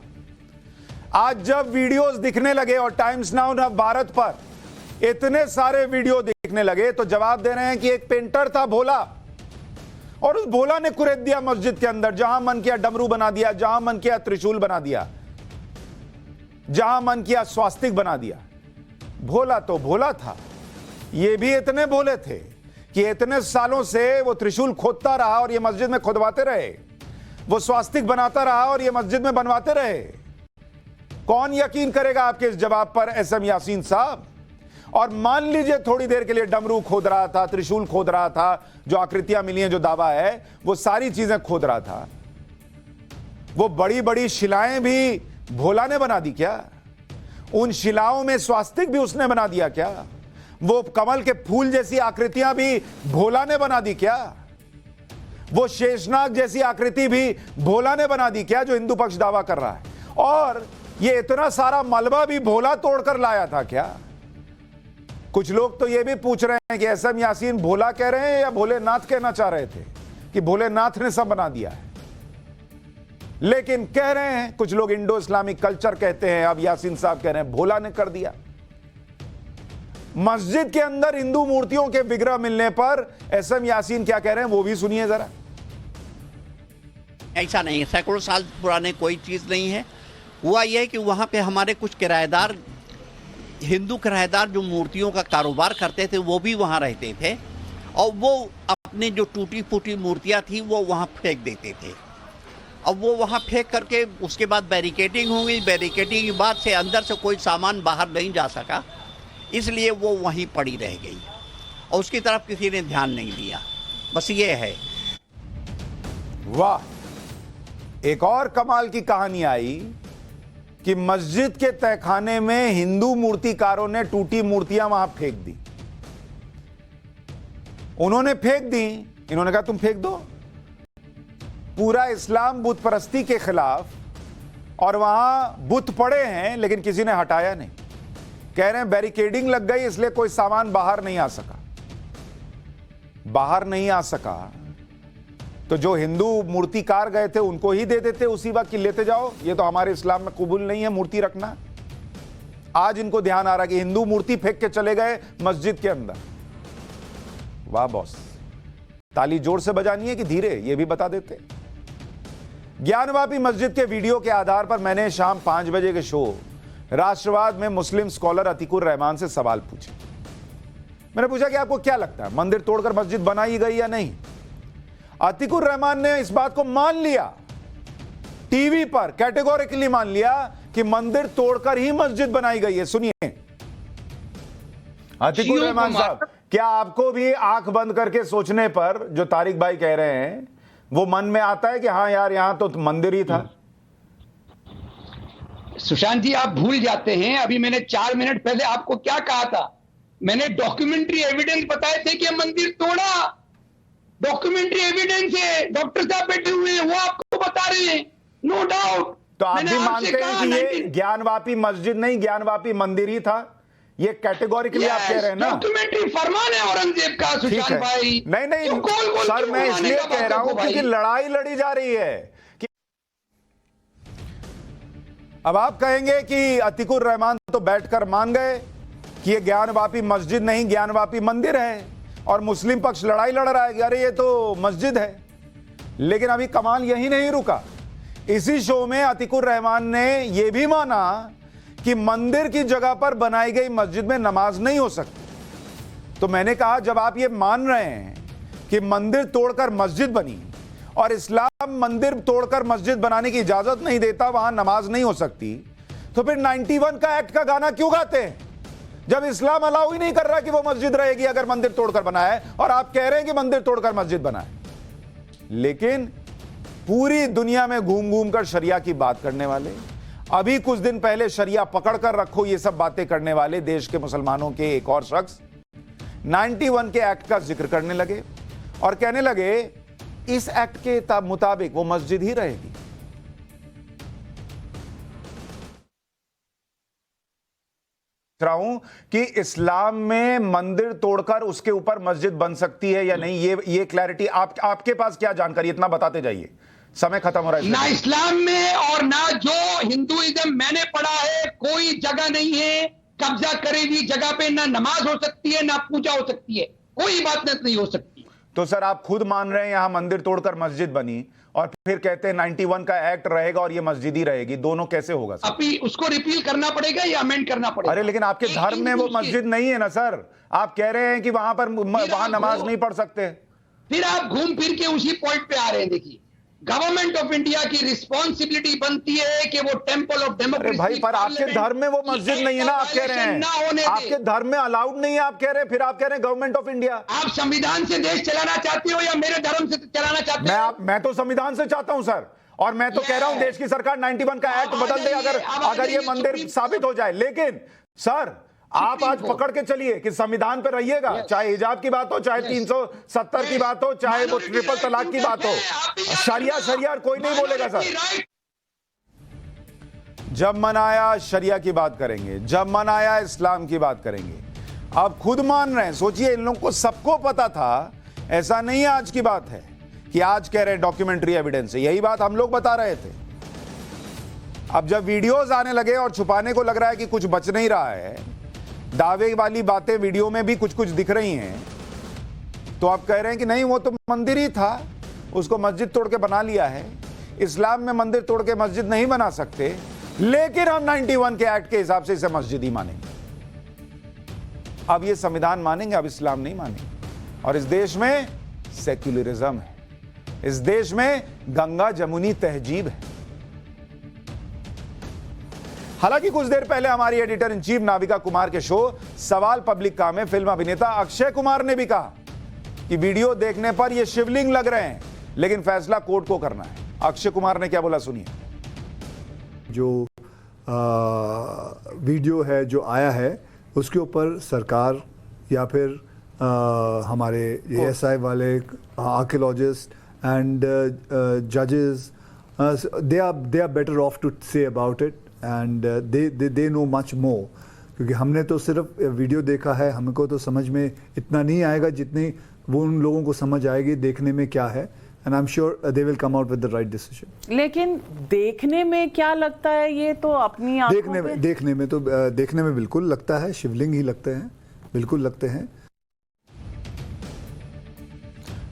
आज जब वीडियोस दिखने लगे और टाइम्स नाउ भारत पर इतने सारे वीडियो दिखने लगे तो जवाब दे रहे हैं कि एक पेंटर था भोला, और उस भोला ने कुरेद दिया मस्जिद के अंदर। जहां मन किया डमरू बना दिया, जहां मन किया त्रिशूल बना दिया, जहां मन किया स्वास्तिक बना दिया। भोला तो भोला था, ये भी इतने भोले थे कि इतने सालों से वो त्रिशूल खोदता रहा और ये मस्जिद में खुदवाते रहे, वो स्वास्तिक बनाता रहा और ये मस्जिद में बनवाते रहे। कौन यकीन करेगा आपके इस जवाब पर SM यासीन साहब? और मान लीजिए थोड़ी देर के लिए डमरू खोद रहा था, त्रिशूल खोद रहा था, जो आकृतियां मिली हैं, जो दावा है, वो सारी चीजें खोद रहा था। वो बड़ी बड़ी शिलाएं भी भोला ने बना दी क्या? उन शिलाओं में स्वास्तिक भी उसने बना दिया क्या? वो कमल के फूल जैसी आकृतियां भी भोला ने बना दी क्या? वो शेषनाग जैसी आकृति भी भोला ने बना दी क्या, जो हिंदू पक्ष दावा कर रहा है? और ये इतना सारा मलबा भी भोला तोड़कर लाया था क्या? कुछ लोग तो ये भी पूछ रहे हैं कि एसएम यासीन भोला कह रहे हैं या भोलेनाथ कहना चाह रहे थे कि भोलेनाथ ने सब बना दिया है। लेकिन कह रहे हैं कुछ लोग इंडो इस्लामिक कल्चर कहते हैं, अब यासीन साहब कह रहे हैं भोला ने कर दिया। मस्जिद के अंदर हिंदू मूर्तियों के विग्रह मिलने पर एसएम यासीन क्या कह रहे हैं वो भी सुनिए जरा। ऐसा नहीं है, सैकड़ों साल पुराने कोई चीज़ नहीं है। हुआ यह है कि वहाँ पे हमारे कुछ किराएदार, हिंदू किराएदार जो मूर्तियों का कारोबार करते थे वो भी वहाँ रहते थे, और वो अपनी जो टूटी फूटी मूर्तियाँ थी वो वहाँ फेंक देते थे। अब वो वहाँ फेंक करके उसके बाद बैरिकेडिंग हो गई, बैरिकेडिंग के बाद से अंदर से कोई सामान बाहर नहीं जा सका, इसलिए वो वहीं पड़ी रह गई और उसकी तरफ किसी ने ध्यान नहीं दिया। बस ये है। वाह, एक और कमाल की कहानी आई कि मस्जिद के तहखाने में हिंदू मूर्तिकारों ने टूटी मूर्तियां वहां फेंक दी। उन्होंने फेंक दी, इन्होंने कहा तुम फेंक दो। पूरा इस्लाम बुत परस्ती के खिलाफ, और वहां बुत पड़े हैं लेकिन किसी ने हटाया नहीं। कह रहे हैं बैरिकेडिंग लग गई इसलिए कोई सामान बाहर नहीं आ सका। बाहर नहीं आ सका तो जो हिंदू मूर्तिकार गए थे उनको ही दे देते उसी वक्त कि लेते जाओ, ये तो हमारे इस्लाम में कबूल नहीं है मूर्ति रखना। आज इनको ध्यान आ रहा कि हिंदू मूर्ति फेंक के चले गए मस्जिद के अंदर। वाह बॉस, ताली जोर से बजानी है कि धीरे, ये भी बता देते। ज्ञानवापी मस्जिद के वीडियो के आधार पर मैंने शाम 5 बजे के शो राष्ट्रवाद में मुस्लिम स्कॉलर अतीकुर रहमान से सवाल पूछे। मैंने पूछा कि आपको क्या लगता है मंदिर तोड़कर मस्जिद बनाई गई या नहीं? अतीकुर रहमान ने इस बात को मान लिया, टीवी पर कैटेगोरिकली मान लिया कि मंदिर तोड़कर ही मस्जिद बनाई गई है। सुनिए अतीकुर रहमान साहब, क्या आपको भी आंख बंद करके सोचने पर जो तारिक भाई कह रहे हैं वो मन में आता है कि हाँ यार यहां तो मंदिर ही था? सुशांत जी, आप भूल जाते हैं, अभी मैंने 4 मिनट पहले आपको क्या कहा था? मैंने डॉक्यूमेंट्री एविडेंस बताए थे कि मंदिर तोड़ा। डॉक्यूमेंट्री एविडेंस है, डॉक्टर साहब बैठे हुए हैं, वो आपको बता रहे हैं, नो डाउट। तो आप भी मानते हैं कि ये ज्ञानवापी मस्जिद नहीं, ज्ञानवापी मंदिर ही था? ये कैटेगोरिकली आप कह रहे हैं ना? डॉक्यूमेंट्री फरमान है औरंगजेब का सुशांत भाई। नहीं सर, मैं इसलिए कह रहा हूं क्योंकि लड़ाई लड़ी जा रही है कि अब आप कहेंगे कि अतीकुर रहमान तो बैठकर मान गए कि ये ज्ञानवापी मस्जिद नहीं ज्ञानवापी मंदिर है, और मुस्लिम पक्ष लड़ाई लड़ रहा है कि अरे ये तो मस्जिद है। लेकिन अभी कमाल यही नहीं रुका। इसी शो में अतीकुर रहमान ने यह भी माना कि मंदिर की जगह पर बनाई गई मस्जिद में नमाज नहीं हो सकती। तो मैंने कहा जब आप ये मान रहे हैं कि मंदिर तोड़कर मस्जिद बनी और इस्लाम मंदिर तोड़कर मस्जिद बनाने की इजाजत नहीं देता, वहां नमाज नहीं हो सकती, तो फिर 91 का एक्ट का गाना क्यों गाते हैं जब इस्लाम अलाउ ही नहीं कर रहा कि वो मस्जिद रहेगी अगर मंदिर तोड़कर बना है, और आप कह रहे हैं कि मंदिर तोड़कर मस्जिद बना है? लेकिन पूरी दुनिया में घूम घूम कर शरिया की बात करने वाले, अभी कुछ दिन पहले शरिया पकड़कर रखो ये सब बातें करने वाले देश के मुसलमानों के एक और शख्स 91 के एक्ट का जिक्र करने लगे और कहने लगे इस एक्ट के मुताबिक वो मस्जिद ही रहेगी। रहा हूं कि इस्लाम में मंदिर तोड़कर उसके ऊपर मस्जिद बन सकती है या नहीं, ये क्लैरिटी आपके पास क्या जानकारी, इतना बताते जाइए, समय खत्म हो रहा है। ना इस्लाम में और ना जो हिंदुइज्म मैंने पढ़ा है कोई जगह नहीं है कब्जा करेगी जगह पे, ना नमाज हो सकती है ना पूजा हो सकती है, कोई बात नहीं हो सकती। तो सर आप खुद मान रहे हैं यहां मंदिर तोड़कर मस्जिद बनी और फिर कहते हैं 91 का एक्ट रहेगा और ये मस्जिद ही रहेगी, दोनों कैसे होगा सर? अभी उसको रिपील करना पड़ेगा या अमेंड करना पड़ेगा? अरे लेकिन आपके धर्म में वो मस्जिद नहीं है ना सर, आप कह रहे हैं कि वहां पर वहां नमाज नहीं पढ़ सकते। फिर आप घूम फिर के उसी पॉइंट पे आ रहे हैं। देखिए गवर्नमेंट ऑफ इंडिया की रिस्पॉन्सिबिलिटी बनती है कि वो टेंपल ऑफ डेमोक्रेसी, भाई पर आपके धर्म में वो मस्जिद नहीं है ना, आप कह रहे हैं आपके धर्म में अलाउड नहीं है, आप कह रहे हैं, फिर आप कह रहे हैं गवर्नमेंट ऑफ इंडिया। आप संविधान से देश चलाना चाहते हो या मेरे धर्म से चलाना चाहते हो? मैं तो संविधान से चाहता हूं सर, और मैं तो कह रहा हूं देश की सरकार 91 का एक्ट बदल दे अगर ये मंदिर साबित हो जाए। लेकिन सर आप आज पकड़ के चलिए कि संविधान पे रहिएगा, चाहे हिजाब की बात हो, चाहे 370 की बात हो, चाहे वो ट्रिपल तलाक की बात हो, शरिया कोई नहीं बोलेगा सर। जब मन आया शरिया की बात करेंगे, जब मन आया इस्लाम की बात करेंगे। अब खुद मान रहे हैं, सोचिए इन लोगों को सबको पता था, ऐसा नहीं है आज की बात है कि आज कह रहे हैं डॉक्यूमेंट्री एविडेंस है, यही बात हम लोग बता रहे थे। अब जब वीडियोस आने लगे और छुपाने को लग रहा है कि कुछ बच नहीं रहा है, दावे वाली बातें वीडियो में भी कुछ कुछ दिख रही हैं, तो आप कह रहे हैं कि नहीं वो तो मंदिर ही था, उसको मस्जिद तोड़ के बना लिया है। इस्लाम में मंदिर तोड़ के मस्जिद नहीं बना सकते, लेकिन हम 91 के एक्ट के हिसाब से इसे मस्जिद ही मानेंगे। अब ये संविधान मानेंगे, अब इस्लाम नहीं मानेंगे। और इस देश में सेक्युलरिज्म है, इस देश में गंगा जमुनी तहजीब है। हालांकि कुछ देर पहले हमारी editor in chief Navika Kumar के शो सवाल पब्लिक का में फिल्म अभिनेता अक्षय कुमार ने भी कहा कि वीडियो देखने पर ये शिवलिंग लग रहे हैं, लेकिन फैसला कोर्ट को करना है। अक्षय कुमार ने क्या बोला सुनिए। जो वीडियो है जो आया है उसके ऊपर सरकार या फिर हमारे एएसआई वाले आर्कियोलॉजिस्ट एंड जजेस they are better off to say about it and they know much more, क्योंकि हमने तो सिर्फ वीडियो देखा है, हमको तो समझ में इतना नहीं आएगा जितनी वो उन लोगों को समझ आएगी देखने में क्या है। And I'm sure they will come out with the right decision. लेकिन देखने में क्या लगता है, ये तो अपनी आंखों देखने में बिल्कुल लगता है शिवलिंग ही लगते हैं, बिल्कुल लगते हैं।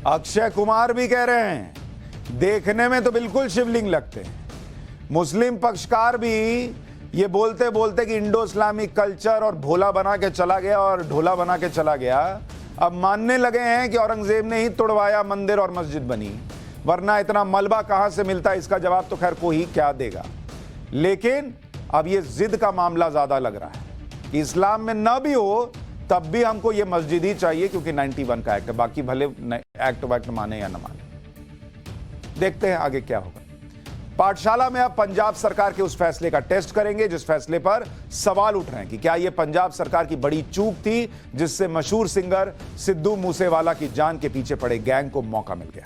अक्षय कुमार भी कह रहे हैं देखने में तो बिल्कुल शिवलिंग लगते हैं। मुस्लिम पक्षकार भी ये बोलते बोलते कि इंडो इस्लामिक कल्चर और भोला बना के चला गया और ढोला बना के चला गया, अब मानने लगे हैं कि औरंगजेब ने ही तोड़वाया मंदिर और मस्जिद बनी, वरना इतना मलबा कहां से मिलता, इसका जवाब तो खैर कोई क्या देगा। लेकिन अब ये जिद का मामला ज्यादा लग रहा है कि इस्लाम में ना भी हो तब भी हमको ये मस्जिद ही चाहिए, क्योंकि 91 का एक्ट है, बाकी भले एक्ट वैक्ट माने या ना माने। देखते हैं आगे क्या होगा। पाठशाला में अब पंजाब सरकार के उस फैसले का टेस्ट करेंगे जिस फैसले पर सवाल उठ रहे हैं कि क्या यह पंजाब सरकार की बड़ी चूक थी जिससे मशहूर सिंगर सिद्धू मूसेवाला की जान के पीछे पड़े गैंग को मौका मिल गया।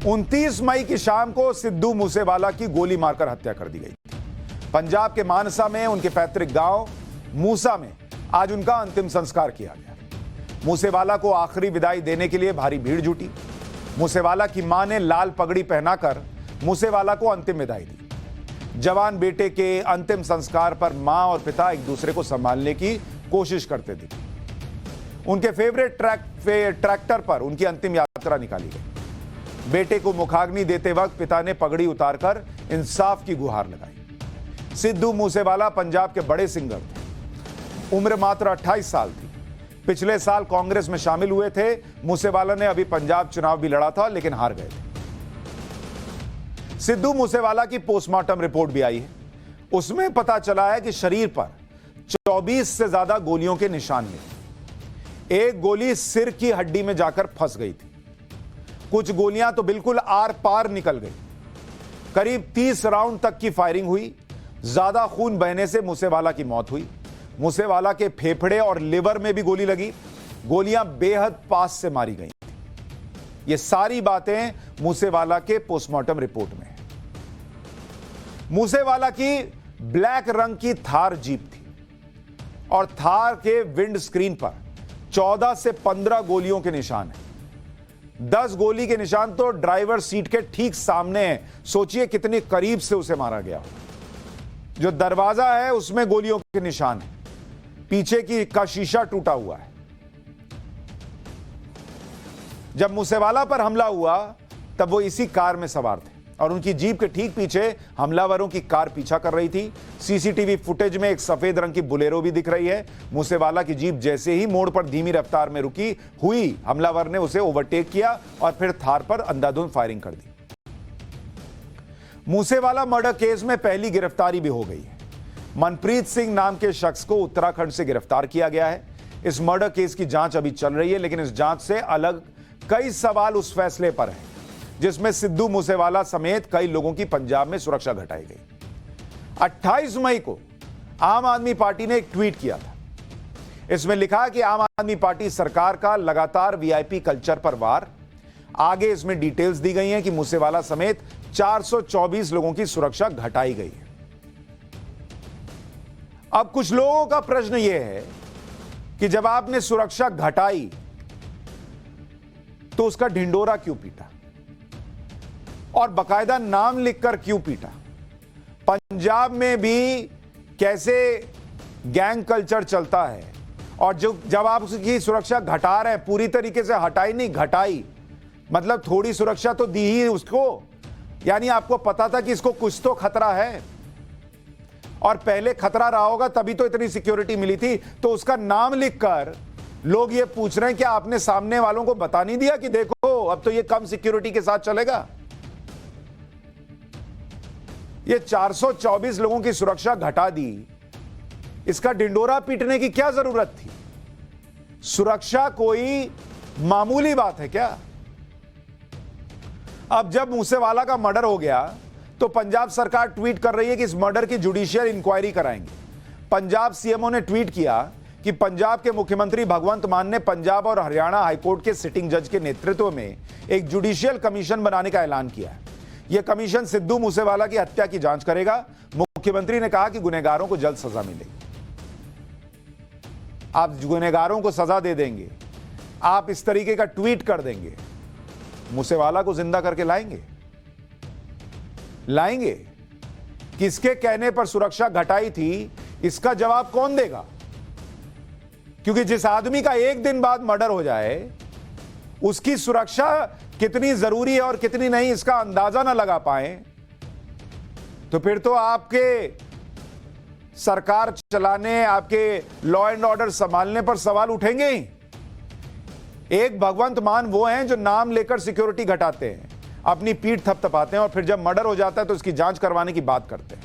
उनतीस मई की शाम को सिद्धू मूसेवाला की गोली मारकर हत्या कर दी गई। पंजाब के मानसा में उनके पैतृक गांव मूसा में आज उनका अंतिम संस्कार किया गया। मूसेवाला को आखिरी विदाई देने के लिए भारी भीड़ जुटी। मूसेवाला की मां ने लाल पगड़ी पहनाकर मूसेवाला को अंतिम विदाई दी। जवान बेटे के अंतिम संस्कार पर मां और पिता एक दूसरे को संभालने की कोशिश करते दिखे। उनके फेवरेट ट्रैक्टर पर उनकी अंतिम यात्रा निकाली गई। बेटे को मुखाग्नि देते वक्त पिता ने पगड़ी उतारकर इंसाफ की गुहार लगाई। सिद्धू मूसेवाला पंजाब के बड़े सिंगर थे। उम्र मात्र 28 साल थी। पिछले साल कांग्रेस में शामिल हुए थे। मूसेवाला ने अभी पंजाब चुनाव भी लड़ा था लेकिन हार गए थे। सिद्धू मूसेवाला की पोस्टमार्टम रिपोर्ट भी आई है। उसमें पता चला है कि शरीर पर 24 से ज्यादा गोलियों के निशान मिले। एक गोली सिर की हड्डी में जाकर फंस गई थी। कुछ गोलियां तो बिल्कुल आर पार निकल गई। करीब 30 राउंड तक की फायरिंग हुई। ज्यादा खून बहने से मूसेवाला की मौत हुई। मूसेवाला के फेफड़े और लिवर में भी गोली लगी। गोलियां बेहद पास से मारी गई। ये सारी बातें मूसेवाला के पोस्टमार्टम रिपोर्ट में है। मूसेवाला की ब्लैक रंग की थार जीप थी और थार के विंड स्क्रीन पर 14 से 15 गोलियों के निशान हैं। 10 गोली के निशान तो ड्राइवर सीट के ठीक सामने है। सोचिए कितने करीब से उसे मारा गया हो। जो दरवाजा है उसमें गोलियों के निशान है। पीछे का शीशा टूटा हुआ है। जब मूसेवाला पर हमला हुआ तब वो इसी कार में सवार थे और उनकी जीप के ठीक पीछे हमलावरों की कार पीछा कर रही थी। सीसीटीवी फुटेज में एक सफेद रंग की बुलेरो भी दिख रही है। मूसेवाला की जीप जैसे ही मोड़ पर धीमी रफ्तार में रुकी हुई, हमलावर ने उसे ओवरटेक किया और फिर थार पर अंधाधुंध फायरिंग कर दी। मूसेवाला मर्डर केस में पहली गिरफ्तारी भी हो गई है। मनप्रीत सिंह नाम के शख्स को उत्तराखंड से गिरफ्तार किया गया है। इस मर्डर केस की जांच अभी चल रही है, लेकिन इस जांच से अलग कई सवाल उस फैसले पर हैं जिसमें सिद्धू मूसेवाला समेत कई लोगों की पंजाब में सुरक्षा घटाई गई। 28 मई को आम आदमी पार्टी ने एक ट्वीट किया था। इसमें लिखा कि आम आदमी पार्टी सरकार का लगातार वीआईपी कल्चर पर वार। आगे इसमें डिटेल्स दी गई हैं कि मूसेवाला समेत 424 लोगों की सुरक्षा घटाई गई है। अब कुछ लोगों का प्रश्न यह है कि जब आपने सुरक्षा घटाई तो उसका ढिंडोरा क्यों पीटा और बकायदा नाम लिखकर क्यों पीटा? पंजाब में भी कैसे गैंग कल्चर चलता है और जब आप उसकी सुरक्षा घटा रहे हैं, पूरी तरीके से हटाई नहीं, घटाई मतलब थोड़ी सुरक्षा तो दी ही उसको, यानी आपको पता था कि इसको कुछ तो खतरा है और पहले खतरा रहा होगा तभी तो इतनी सिक्योरिटी मिली थी। तो उसका नाम लिखकर लोग ये पूछ रहे हैं कि आपने सामने वालों को बता नहीं दिया कि देखो अब तो ये कम सिक्योरिटी के साथ चलेगा। ये 424 लोगों की सुरक्षा घटा दी, इसका ढिंडोरा पीटने की क्या जरूरत थी? सुरक्षा कोई मामूली बात है क्या? अब जब मूसेवाला का मर्डर हो गया तो पंजाब सरकार ट्वीट कर रही है कि इस मर्डर की जुडिशियल इंक्वायरी कराएंगे। पंजाब सीएमओ ने ट्वीट किया कि पंजाब के मुख्यमंत्री भगवंत मान ने पंजाब और हरियाणा हाईकोर्ट के सिटिंग जज के नेतृत्व में एक जुडिशियल कमीशन बनाने का ऐलान किया है। यह कमीशन सिद्धू मूसेवाला की हत्या की जांच करेगा। मुख्यमंत्री ने कहा कि गुनहगारों को जल्द सजा मिलेगी। आप गुनहगारों को सजा दे देंगे, आप इस तरीके का ट्वीट कर देंगे, मूसेवाला को जिंदा करके लाएंगे? किसके कहने पर सुरक्षा घटाई थी, इसका जवाब कौन देगा? क्योंकि जिस आदमी का एक दिन बाद मर्डर हो जाए उसकी सुरक्षा कितनी जरूरी है और कितनी नहीं इसका अंदाजा ना लगा पाए तो फिर तो आपके सरकार चलाने, आपके लॉ एंड ऑर्डर संभालने पर सवाल उठेंगे ही। एक भगवंत मान वो हैं जो नाम लेकर सिक्योरिटी घटाते हैं, अपनी पीठ थपथपाते हैं और फिर जब मर्डर हो जाता है तो उसकी जांच करवाने की बात करते हैं।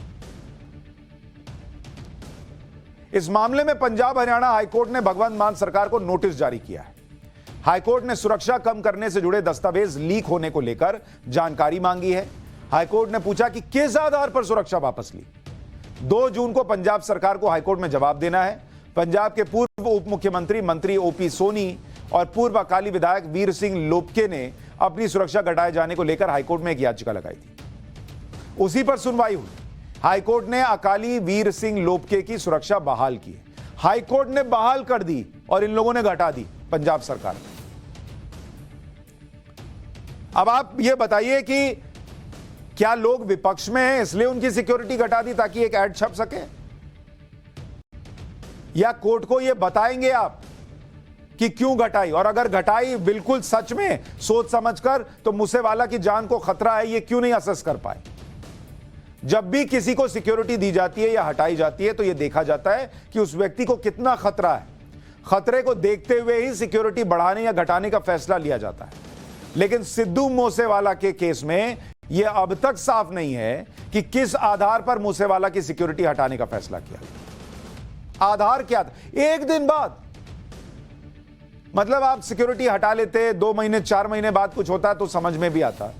इस मामले में पंजाब हरियाणा हाईकोर्ट ने भगवंत मान सरकार को नोटिस जारी किया है। हाईकोर्ट ने सुरक्षा कम करने से जुड़े दस्तावेज लीक होने को लेकर जानकारी मांगी है। हाईकोर्ट ने पूछा कि किस आधार पर सुरक्षा वापस ली। 2 जून को पंजाब सरकार को हाईकोर्ट में जवाब देना है। पंजाब के पूर्व उप मुख्यमंत्री मंत्री ओपी सोनी और पूर्व अकाली विधायक वीर सिंह लोपके ने अपनी सुरक्षा घटाए जाने को लेकर हाईकोर्ट में एक याचिका लगाई थी। उसी पर सुनवाई हुई। हाईकोर्ट ने अकाली वीर सिंह लोपके की सुरक्षा बहाल की। हाईकोर्ट ने बहाल कर दी और इन लोगों ने घटा दी, पंजाब सरकार ने। अब आप ये बताइए कि क्या लोग विपक्ष में हैं इसलिए उनकी सिक्योरिटी घटा दी ताकि एक ऐड छप सके, या कोर्ट को ये बताएंगे आप कि क्यों घटाई, और अगर घटाई बिल्कुल सच में सोच समझकर तो मूसेवाला की जान को खतरा है ये क्यों नहीं असेस कर पाए? जब भी किसी को सिक्योरिटी दी जाती है या हटाई जाती है तो यह देखा जाता है कि उस व्यक्ति को कितना खतरा है। खतरे को देखते हुए ही सिक्योरिटी बढ़ाने या घटाने का फैसला लिया जाता है। लेकिन सिद्धू मूसेवाला के केस में यह अब तक साफ नहीं है कि किस आधार पर मूसेवाला की सिक्योरिटी हटाने का फैसला किया। आधार क्या था? एक दिन बाद, मतलब आप सिक्योरिटी हटा लेते, 2 महीने 4 महीने बाद कुछ होता तो समझ में भी आता।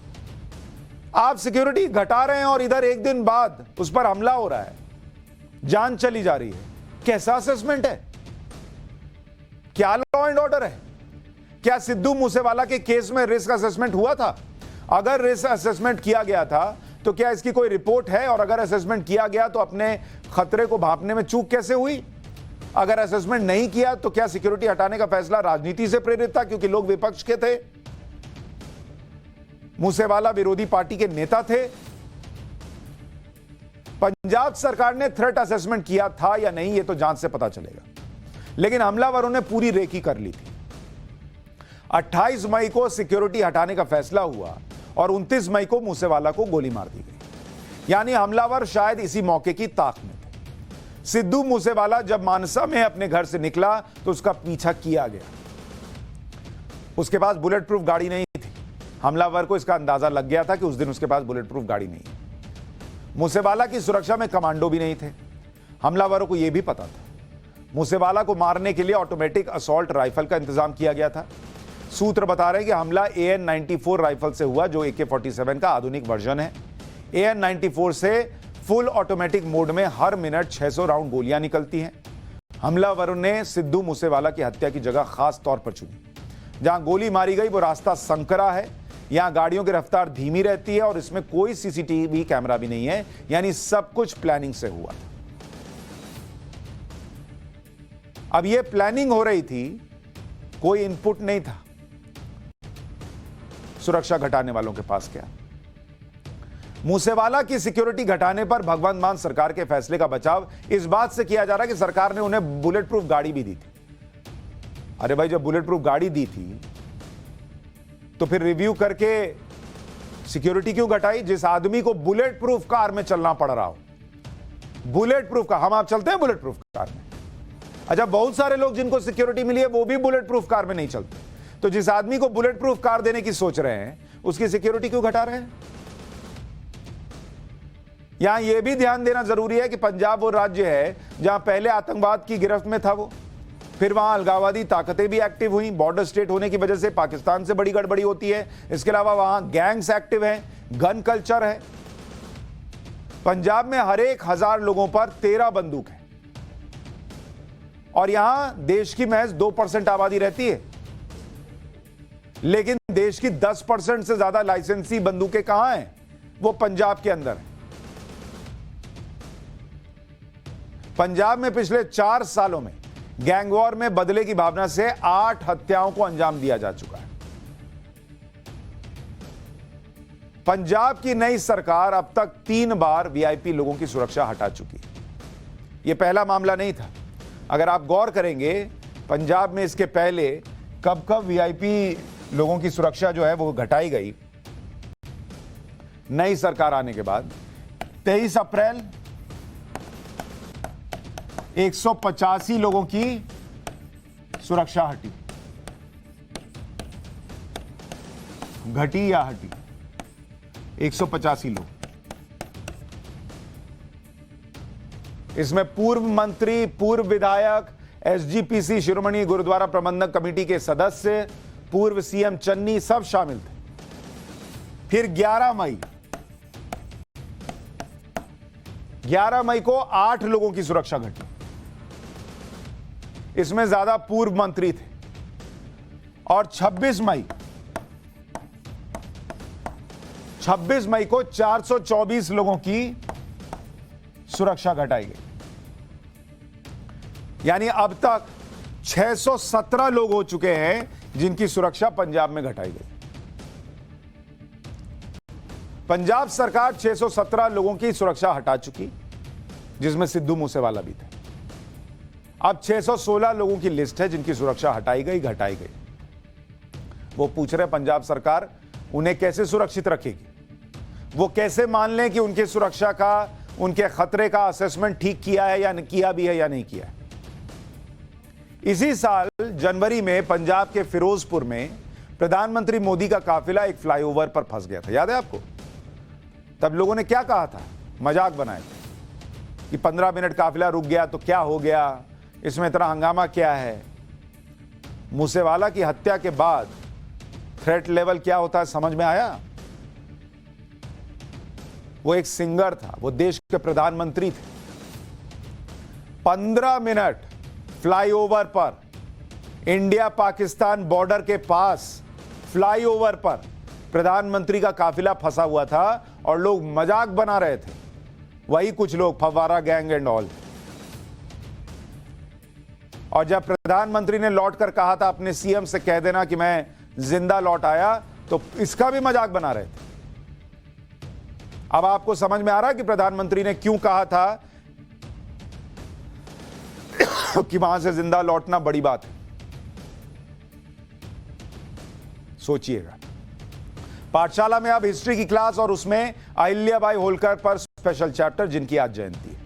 आप सिक्योरिटी घटा रहे हैं और इधर एक दिन बाद उस पर हमला हो रहा है, जान चली जा रही है। कैसा असेसमेंट है? क्या लॉ एंड ऑर्डर है? क्या सिद्धू मूसेवाला के केस में रिस्क असेसमेंट हुआ था? अगर रिस्क असेसमेंट किया गया था तो क्या इसकी कोई रिपोर्ट है? और अगर असेसमेंट किया गया तो अपने खतरे को भांपने में चूक कैसे हुई? अगर असेसमेंट नहीं किया तो क्या सिक्योरिटी हटाने का फैसला राजनीति से प्रेरित था क्योंकि लोग विपक्ष के थे? मूसेवाला विरोधी पार्टी के नेता थे? पंजाब सरकार ने थ्रेट असेसमेंट किया था या नहीं, यह तो जांच से पता चलेगा। लेकिन हमलावरों ने पूरी रेकी कर ली थी। 28 मई को सिक्योरिटी हटाने का फैसला हुआ और 29 मई को मूसेवाला को गोली मार दी गई। यानी हमलावर शायद इसी मौके की ताक में थे। सिद्धू मूसेवाला जब मानसा में अपने घर से निकला तो उसका पीछा किया गया। उसके पास बुलेट प्रूफ गाड़ी नहीं थी। हमलावर को इसका अंदाजा लग गया था कि उस दिन उसके पास बुलेट प्रूफ गाड़ी नहीं है। मूसेवाला की सुरक्षा में कमांडो भी नहीं थे। हमलावरों को यह भी पता था। मूसेवाला को मारने के लिए ऑटोमेटिक असॉल्ट राइफल का इंतजाम किया गया था। सूत्र बता रहे हैं कि हमला AN-94 राइफल से हुआ, जो AK-47 का आधुनिक वर्जन है। AN-94 से फुल ऑटोमेटिक मोड में हर मिनट 600 राउंड गोलियां निकलती हैं। हमलावरों ने सिद्धू मूसेवाला की हत्या की जगह खास तौर पर चुनी। जहां गोली मारी गई वो रास्ता संकरा है, यहां गाड़ियों की रफ्तार धीमी रहती है और इसमें कोई CCTV कैमरा भी नहीं है, यानी सब कुछ प्लानिंग से हुआ। अब यह प्लानिंग हो रही थी, कोई इनपुट नहीं था। सुरक्षा घटाने वालों के पास क्या? मूसेवाला की सिक्योरिटी घटाने पर भगवंत मान सरकार के फैसले का बचाव इस बात से किया जा रहा है कि सरकार ने उन्हें बुलेट प्रूफ गाड़ी भी दी थी। अरे भाई, जब बुलेट प्रूफ गाड़ी दी थी तो फिर रिव्यू करके सिक्योरिटी क्यों घटाई? जिस आदमी को बुलेट प्रूफ कार में चलना पड़ रहा हो, बुलेट प्रूफ का, हम आप चलते हैं बुलेट प्रूफ कार में? अच्छा, बहुत सारे लोग जिनको सिक्योरिटी मिली है वो भी बुलेट प्रूफ कार में नहीं चलते। तो जिस आदमी को बुलेट प्रूफ कार देने की सोच रहे हैं, उसकी सिक्योरिटी क्यों घटा रहे हैं? यहां यह भी ध्यान देना जरूरी है कि पंजाब वो राज्य है जहां पहले आतंकवाद की गिरफ्त में था वो, फिर वहां अलगाववादी ताकतें भी एक्टिव हुई। बॉर्डर स्टेट होने की वजह से पाकिस्तान से बड़ी गड़बड़ी होती है। इसके अलावा वहां गैंग्स एक्टिव हैं, गन कल्चर है। पंजाब में हर एक 1000 लोगों पर 13 बंदूक है और यहां देश की महज 2% आबादी रहती है, लेकिन देश की 10% से ज्यादा लाइसेंसी बंदूकें कहां हैं? वो पंजाब के अंदर है। पंजाब में पिछले 4 सालों में गैंगवॉर में बदले की भावना से 8 हत्याओं को अंजाम दिया जा चुका है। पंजाब की नई सरकार अब तक 3 बार VIP लोगों की सुरक्षा हटा चुकी है। यह पहला मामला नहीं था। अगर आप गौर करेंगे, पंजाब में इसके पहले कब कब VIP लोगों की सुरक्षा जो है वो घटाई गई। नई सरकार आने के बाद 23 अप्रैल 185 लोगों की सुरक्षा हटी, घटी या हटी? 185 लोग। इसमें पूर्व मंत्री, पूर्व विधायक, SGPC शिरोमणि गुरुद्वारा प्रबंधक कमेटी के सदस्य, पूर्व CM चन्नी सब शामिल थे। फिर 11 मई को 8 लोगों की सुरक्षा घटी। इसमें ज्यादा पूर्व मंत्री थे। और 26 मई को 424 लोगों की सुरक्षा घटाई गई। यानी अब तक 617 लोग हो चुके हैं जिनकी सुरक्षा पंजाब में घटाई गई। पंजाब सरकार 617 लोगों की सुरक्षा हटा चुकी, जिसमें सिद्धू मूसेवाला भी थे। अब 616 लोगों की लिस्ट है जिनकी सुरक्षा हटाई गई, घटाई गई। वो पूछ रहे पंजाब सरकार उन्हें कैसे सुरक्षित रखेगी? वो कैसे मान लें कि उनकी सुरक्षा का, उनके खतरे का असेसमेंट ठीक किया है या किया भी है या नहीं किया है? इसी साल जनवरी में पंजाब के फिरोजपुर में प्रधानमंत्री मोदी का काफिला एक फ्लाईओवर पर फंस गया था, याद है आपको? तब लोगों ने क्या कहा था? मजाक बनाए थे कि 15 मिनट काफिला रुक गया तो क्या हो गया, इसमें इतना हंगामा क्या है? मूसेवाला की हत्या के बाद थ्रेट लेवल क्या होता है समझ में आया? वो एक सिंगर था, वो देश के प्रधानमंत्री थे। 15 मिनट फ्लाईओवर पर, इंडिया पाकिस्तान बॉर्डर के पास फ्लाईओवर पर प्रधानमंत्री का काफिला फंसा हुआ था और लोग मजाक बना रहे थे। वही कुछ लोग, फव्वारा गैंग एंड ऑल। और जब प्रधानमंत्री ने लौटकर कहा था अपने CM से कह देना कि मैं जिंदा लौट आया, तो इसका भी मजाक बना रहे थे। अब आपको समझ में आ रहा है कि प्रधानमंत्री ने क्यों कहा था कि वहां से जिंदा लौटना बड़ी बात है? सोचिएगा। पाठशाला में अब हिस्ट्री की क्लास और उसमें अहिल्याबाई होलकर पर स्पेशल चैप्टर, जिनकी आज जयंती है।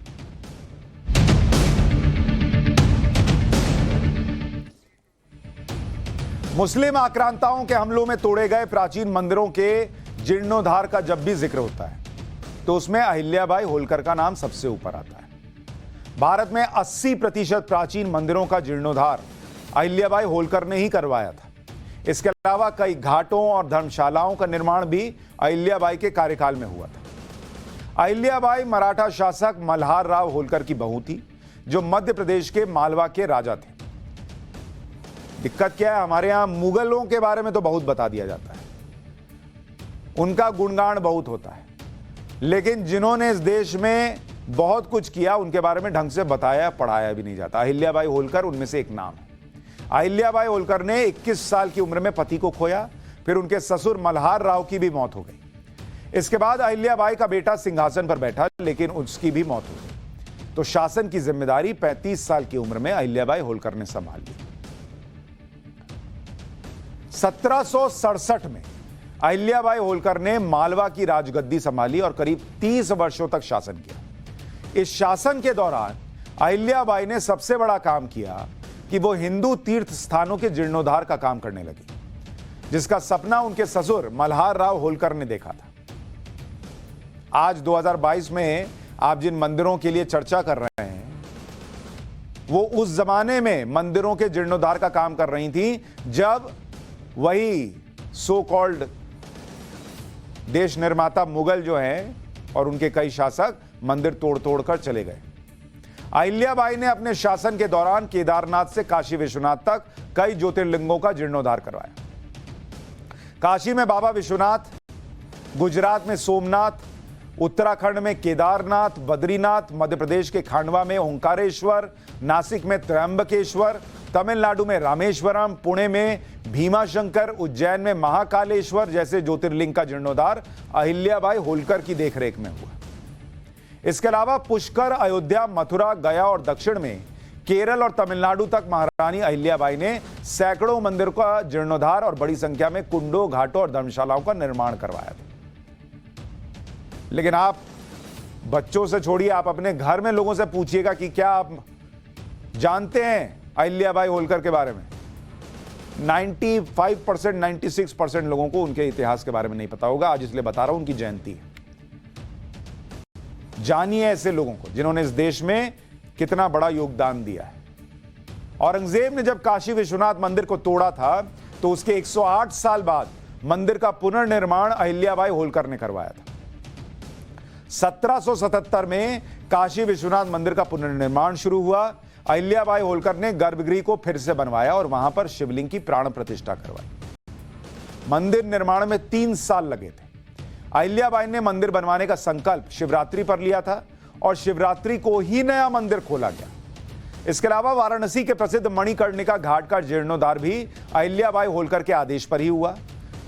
मुस्लिम आक्रांताओं के हमलों में तोड़े गए प्राचीन मंदिरों के जीर्णोद्धार का जब भी जिक्र होता है तो उसमें अहिल्याबाई होलकर का नाम सबसे ऊपर आता है। भारत में 80% प्राचीन मंदिरों का जीर्णोद्धार अहिल्याबाई होलकर ने ही करवाया था। इसके अलावा कई घाटों और धर्मशालाओं का निर्माण भी अहिल्याबाई के कार्यकाल में हुआ था। अहिल्याबाई मराठा शासक मल्हार राव होलकर की बहू थी, जो मध्य प्रदेश के मालवा के राजा थे। दिक्कत क्या है, हमारे यहां मुगलों के बारे में तो बहुत बता दिया जाता है, उनका गुणगान बहुत होता है, लेकिन जिन्होंने इस देश में बहुत कुछ किया उनके बारे में ढंग से बताया पढ़ाया भी नहीं जाता। अहिल्याबाई होलकर उनमें से एक नाम है। अहिल्याबाई होलकर ने 21 साल की उम्र में पति को खोया, फिर उनके ससुर मल्हार राव की भी मौत हो गई। इसके बाद अहिल्याबाई का बेटा सिंहासन पर बैठा, लेकिन उसकी भी मौत हो गई। तो शासन की जिम्मेदारी 35 साल की उम्र में अहिल्याबाई होलकर ने संभाल ली। 1767 में अहिल्याबाई होलकर ने मालवा की राजगद्दी संभाली और करीब 30 वर्षों तक शासन किया। इस शासन के दौरान अहिल्याबाई ने सबसे बड़ा काम किया कि वो हिंदू तीर्थ स्थानों के जीर्णोद्धार का काम करने लगी, जिसका सपना उनके ससुर मल्हार राव होलकर ने देखा था। आज 2022 में आप जिन मंदिरों के लिए चर्चा कर रहे हैं, वो उस जमाने में मंदिरों के जीर्णोद्धार का काम कर रही थी, जब वही सो कॉल्ड देश निर्माता मुगल जो हैं और उनके कई शासक मंदिर तोड़ तोड़ कर चले गए। अहिल्याबाई ने अपने शासन के दौरान केदारनाथ से काशी विश्वनाथ तक कई ज्योतिर्लिंगों का जीर्णोद्धार करवाया। काशी में बाबा विश्वनाथ, गुजरात में सोमनाथ, उत्तराखंड में केदारनाथ, बद्रीनाथ, मध्य प्रदेश के खांडवा में ओंकारेश्वर, नासिक में त्र्यंबकेश्वर, तमिलनाडु में रामेश्वरम, पुणे में भीमाशंकर, उज्जैन में महाकालेश्वर जैसे ज्योतिर्लिंग का जीर्णोद्धार अहिल्याबाई होलकर की देखरेख में हुआ। इसके अलावा पुष्कर, अयोध्या, मथुरा, गया और दक्षिण में केरल और तमिलनाडु तक महारानी अहिल्याबाई ने सैकड़ों मंदिरों का जीर्णोद्धार और बड़ी संख्या में कुंडों, घाटों और धर्मशालाओं का निर्माण करवाया था। लेकिन आप बच्चों से छोड़िए, आप अपने घर में लोगों से पूछिएगा कि क्या आप जानते हैं अहिल्याबाई होलकर के बारे में। 95%, 96% लोगों को उनके इतिहास के बारे में नहीं पता होगा। आज इसलिए बता रहा हूं, उनकी जयंती है। जानिए ऐसे लोगों को जिन्होंने इस देश में कितना बड़ा योगदान दिया है। औरंगजेब ने जब काशी विश्वनाथ मंदिर को तोड़ा था, तो उसके 108 साल बाद मंदिर का पुनर्निर्माण अहिल्याबाई होलकर ने करवाया था। 1777 में काशी विश्वनाथ मंदिर का पुनर्निर्माण शुरू हुआ। अहिल्याबाई होलकर ने गर्भगृह को फिर से बनवाया और वहां पर शिवलिंग की प्राण प्रतिष्ठा करवाई। मंदिर निर्माण में 3 साल लगे थे। अहिल्याबाई ने मंदिर बनवाने का संकल्प शिवरात्रि पर लिया था और शिवरात्रि को ही नया मंदिर खोला गया। इसके अलावा वाराणसी के प्रसिद्ध मणिकर्णिका घाट का जीर्णोद्धार भी अहिल्याबाई होलकर के आदेश पर ही हुआ।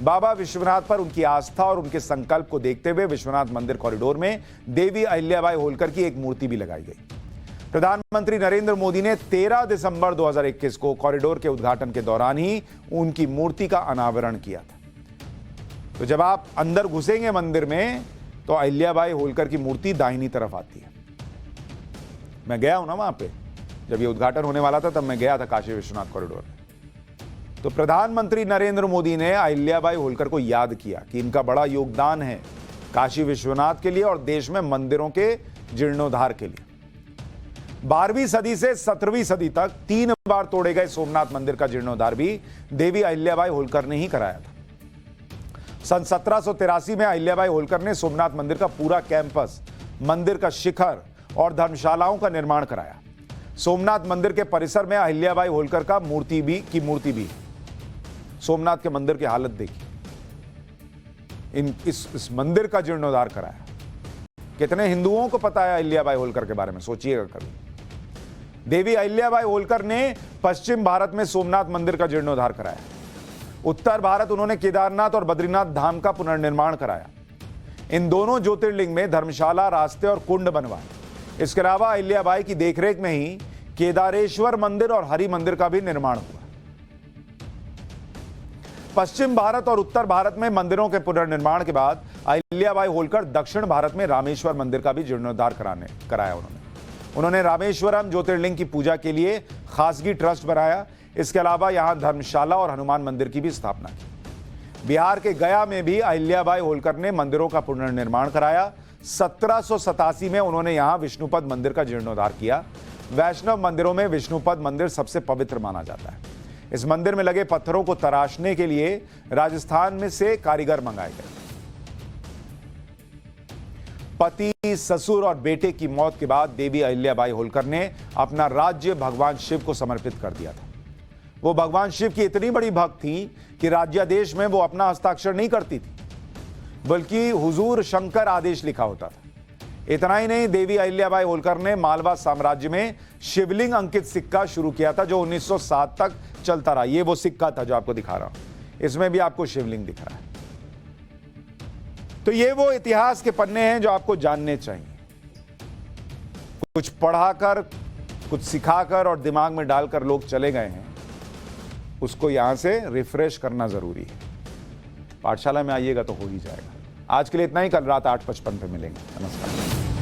बाबा विश्वनाथ पर उनकी आस्था और उनके संकल्प को देखते हुए विश्वनाथ मंदिर कॉरिडोर में देवी अहिल्याबाई होलकर की एक मूर्ति भी लगाई गई। प्रधानमंत्री नरेंद्र मोदी ने 13 दिसंबर 2021 को कॉरिडोर के उद्घाटन के दौरान ही उनकी मूर्ति का अनावरण किया था। तो जब आप अंदर घुसेंगे मंदिर में, तो अहिल्याबाई होलकर की मूर्ति दाहिनी तरफ आती है। मैं गया हूं ना वहां पे, जब ये उद्घाटन होने वाला था तब मैं गया था काशी विश्वनाथ कॉरिडोर में। तो प्रधानमंत्री नरेंद्र मोदी ने अहिल्याबाई होलकर को याद किया कि इनका बड़ा योगदान है काशी विश्वनाथ के लिए और देश में मंदिरों के जीर्णोद्धार के लिए। 12वीं सदी से 17वीं सदी तक 3 बार तोड़े गए सोमनाथ मंदिर का जीर्णोद्धार भी देवी अहिल्याबाई होलकर ने ही कराया था। सन 1783 में अहिल्याबाई होलकर ने सोमनाथ मंदिर का पूरा कैंपस, मंदिर का शिखर और धर्मशालाओं का निर्माण कराया। सोमनाथ मंदिर के परिसर में अहिल्याबाई होलकर का मूर्ति भी सोमनाथ के मंदिर की हालत देखी। इस मंदिर का जीर्णोद्धार कराया। कितने हिंदुओं को पता है अहिल्याबाई होलकर के बारे में, सोचिएगा कभी। देवी अहिल्याबाई होलकर ने पश्चिम भारत में सोमनाथ मंदिर का जीर्णोद्धार कराया। उत्तर भारत उन्होंने केदारनाथ और बद्रीनाथ धाम का पुनर्निर्माण कराया। इन दोनों ज्योतिर्लिंग में धर्मशाला, रास्ते और कुंड बनवाए। इसके अलावा अहिल्याबाई की देखरेख में ही केदारेश्वर मंदिर और हरि मंदिर का भी निर्माण हुआ। पश्चिम भारत और उत्तर भारत में मंदिरों के पुनर्निर्माण के बाद अहिल्याबाई होलकर दक्षिण भारत में रामेश्वर मंदिर का भी जीर्णोद्धार कराया। उन्होंने रामेश्वरम ज्योतिर्लिंग की पूजा के लिए खासगी ट्रस्ट बनाया। इसके अलावा यहां धर्मशाला और हनुमान मंदिर की भी स्थापना की। बिहार के गया में भी अहिल्याबाई होलकर ने मंदिरों का पुनर्निर्माण कराया। 1787 में उन्होंने यहां विष्णुपद मंदिर का जीर्णोद्धार किया। वैष्णव मंदिरों में विष्णुपद मंदिर सबसे पवित्र माना जाता है। इस मंदिर में लगे पत्थरों को तराशने के लिए राजस्थान में से कारीगर मंगाए गए। पति, ससुर और बेटे की मौत के बाद देवी अहिल्याबाई होलकर ने अपना राज्य भगवान शिव को समर्पित कर दिया था। वो भगवान शिव की इतनी बड़ी भक्त थी कि राज्यादेश में वो अपना हस्ताक्षर नहीं करती थी, बल्कि हुजूर शंकर आदेश लिखा होता था। इतना ही नहीं, देवी अहिल्याबाई होलकर ने मालवा साम्राज्य में शिवलिंग अंकित सिक्का शुरू किया था, जो 1907 तक चलता रहा। ये वो सिक्का था जो आपको दिखा रहा हूं, इसमें भी आपको शिवलिंग दिख रहा है। तो ये वो इतिहास के पन्ने हैं जो आपको जानने चाहिए। कुछ पढ़ाकर, कुछ सिखाकर और दिमाग में डालकर लोग चले गए हैं, उसको यहां से रिफ्रेश करना जरूरी है। पाठशाला में आइएगा तो हो ही जाएगा। आज के लिए इतना ही, कल रात 8:55 पे मिलेंगे। नमस्कार।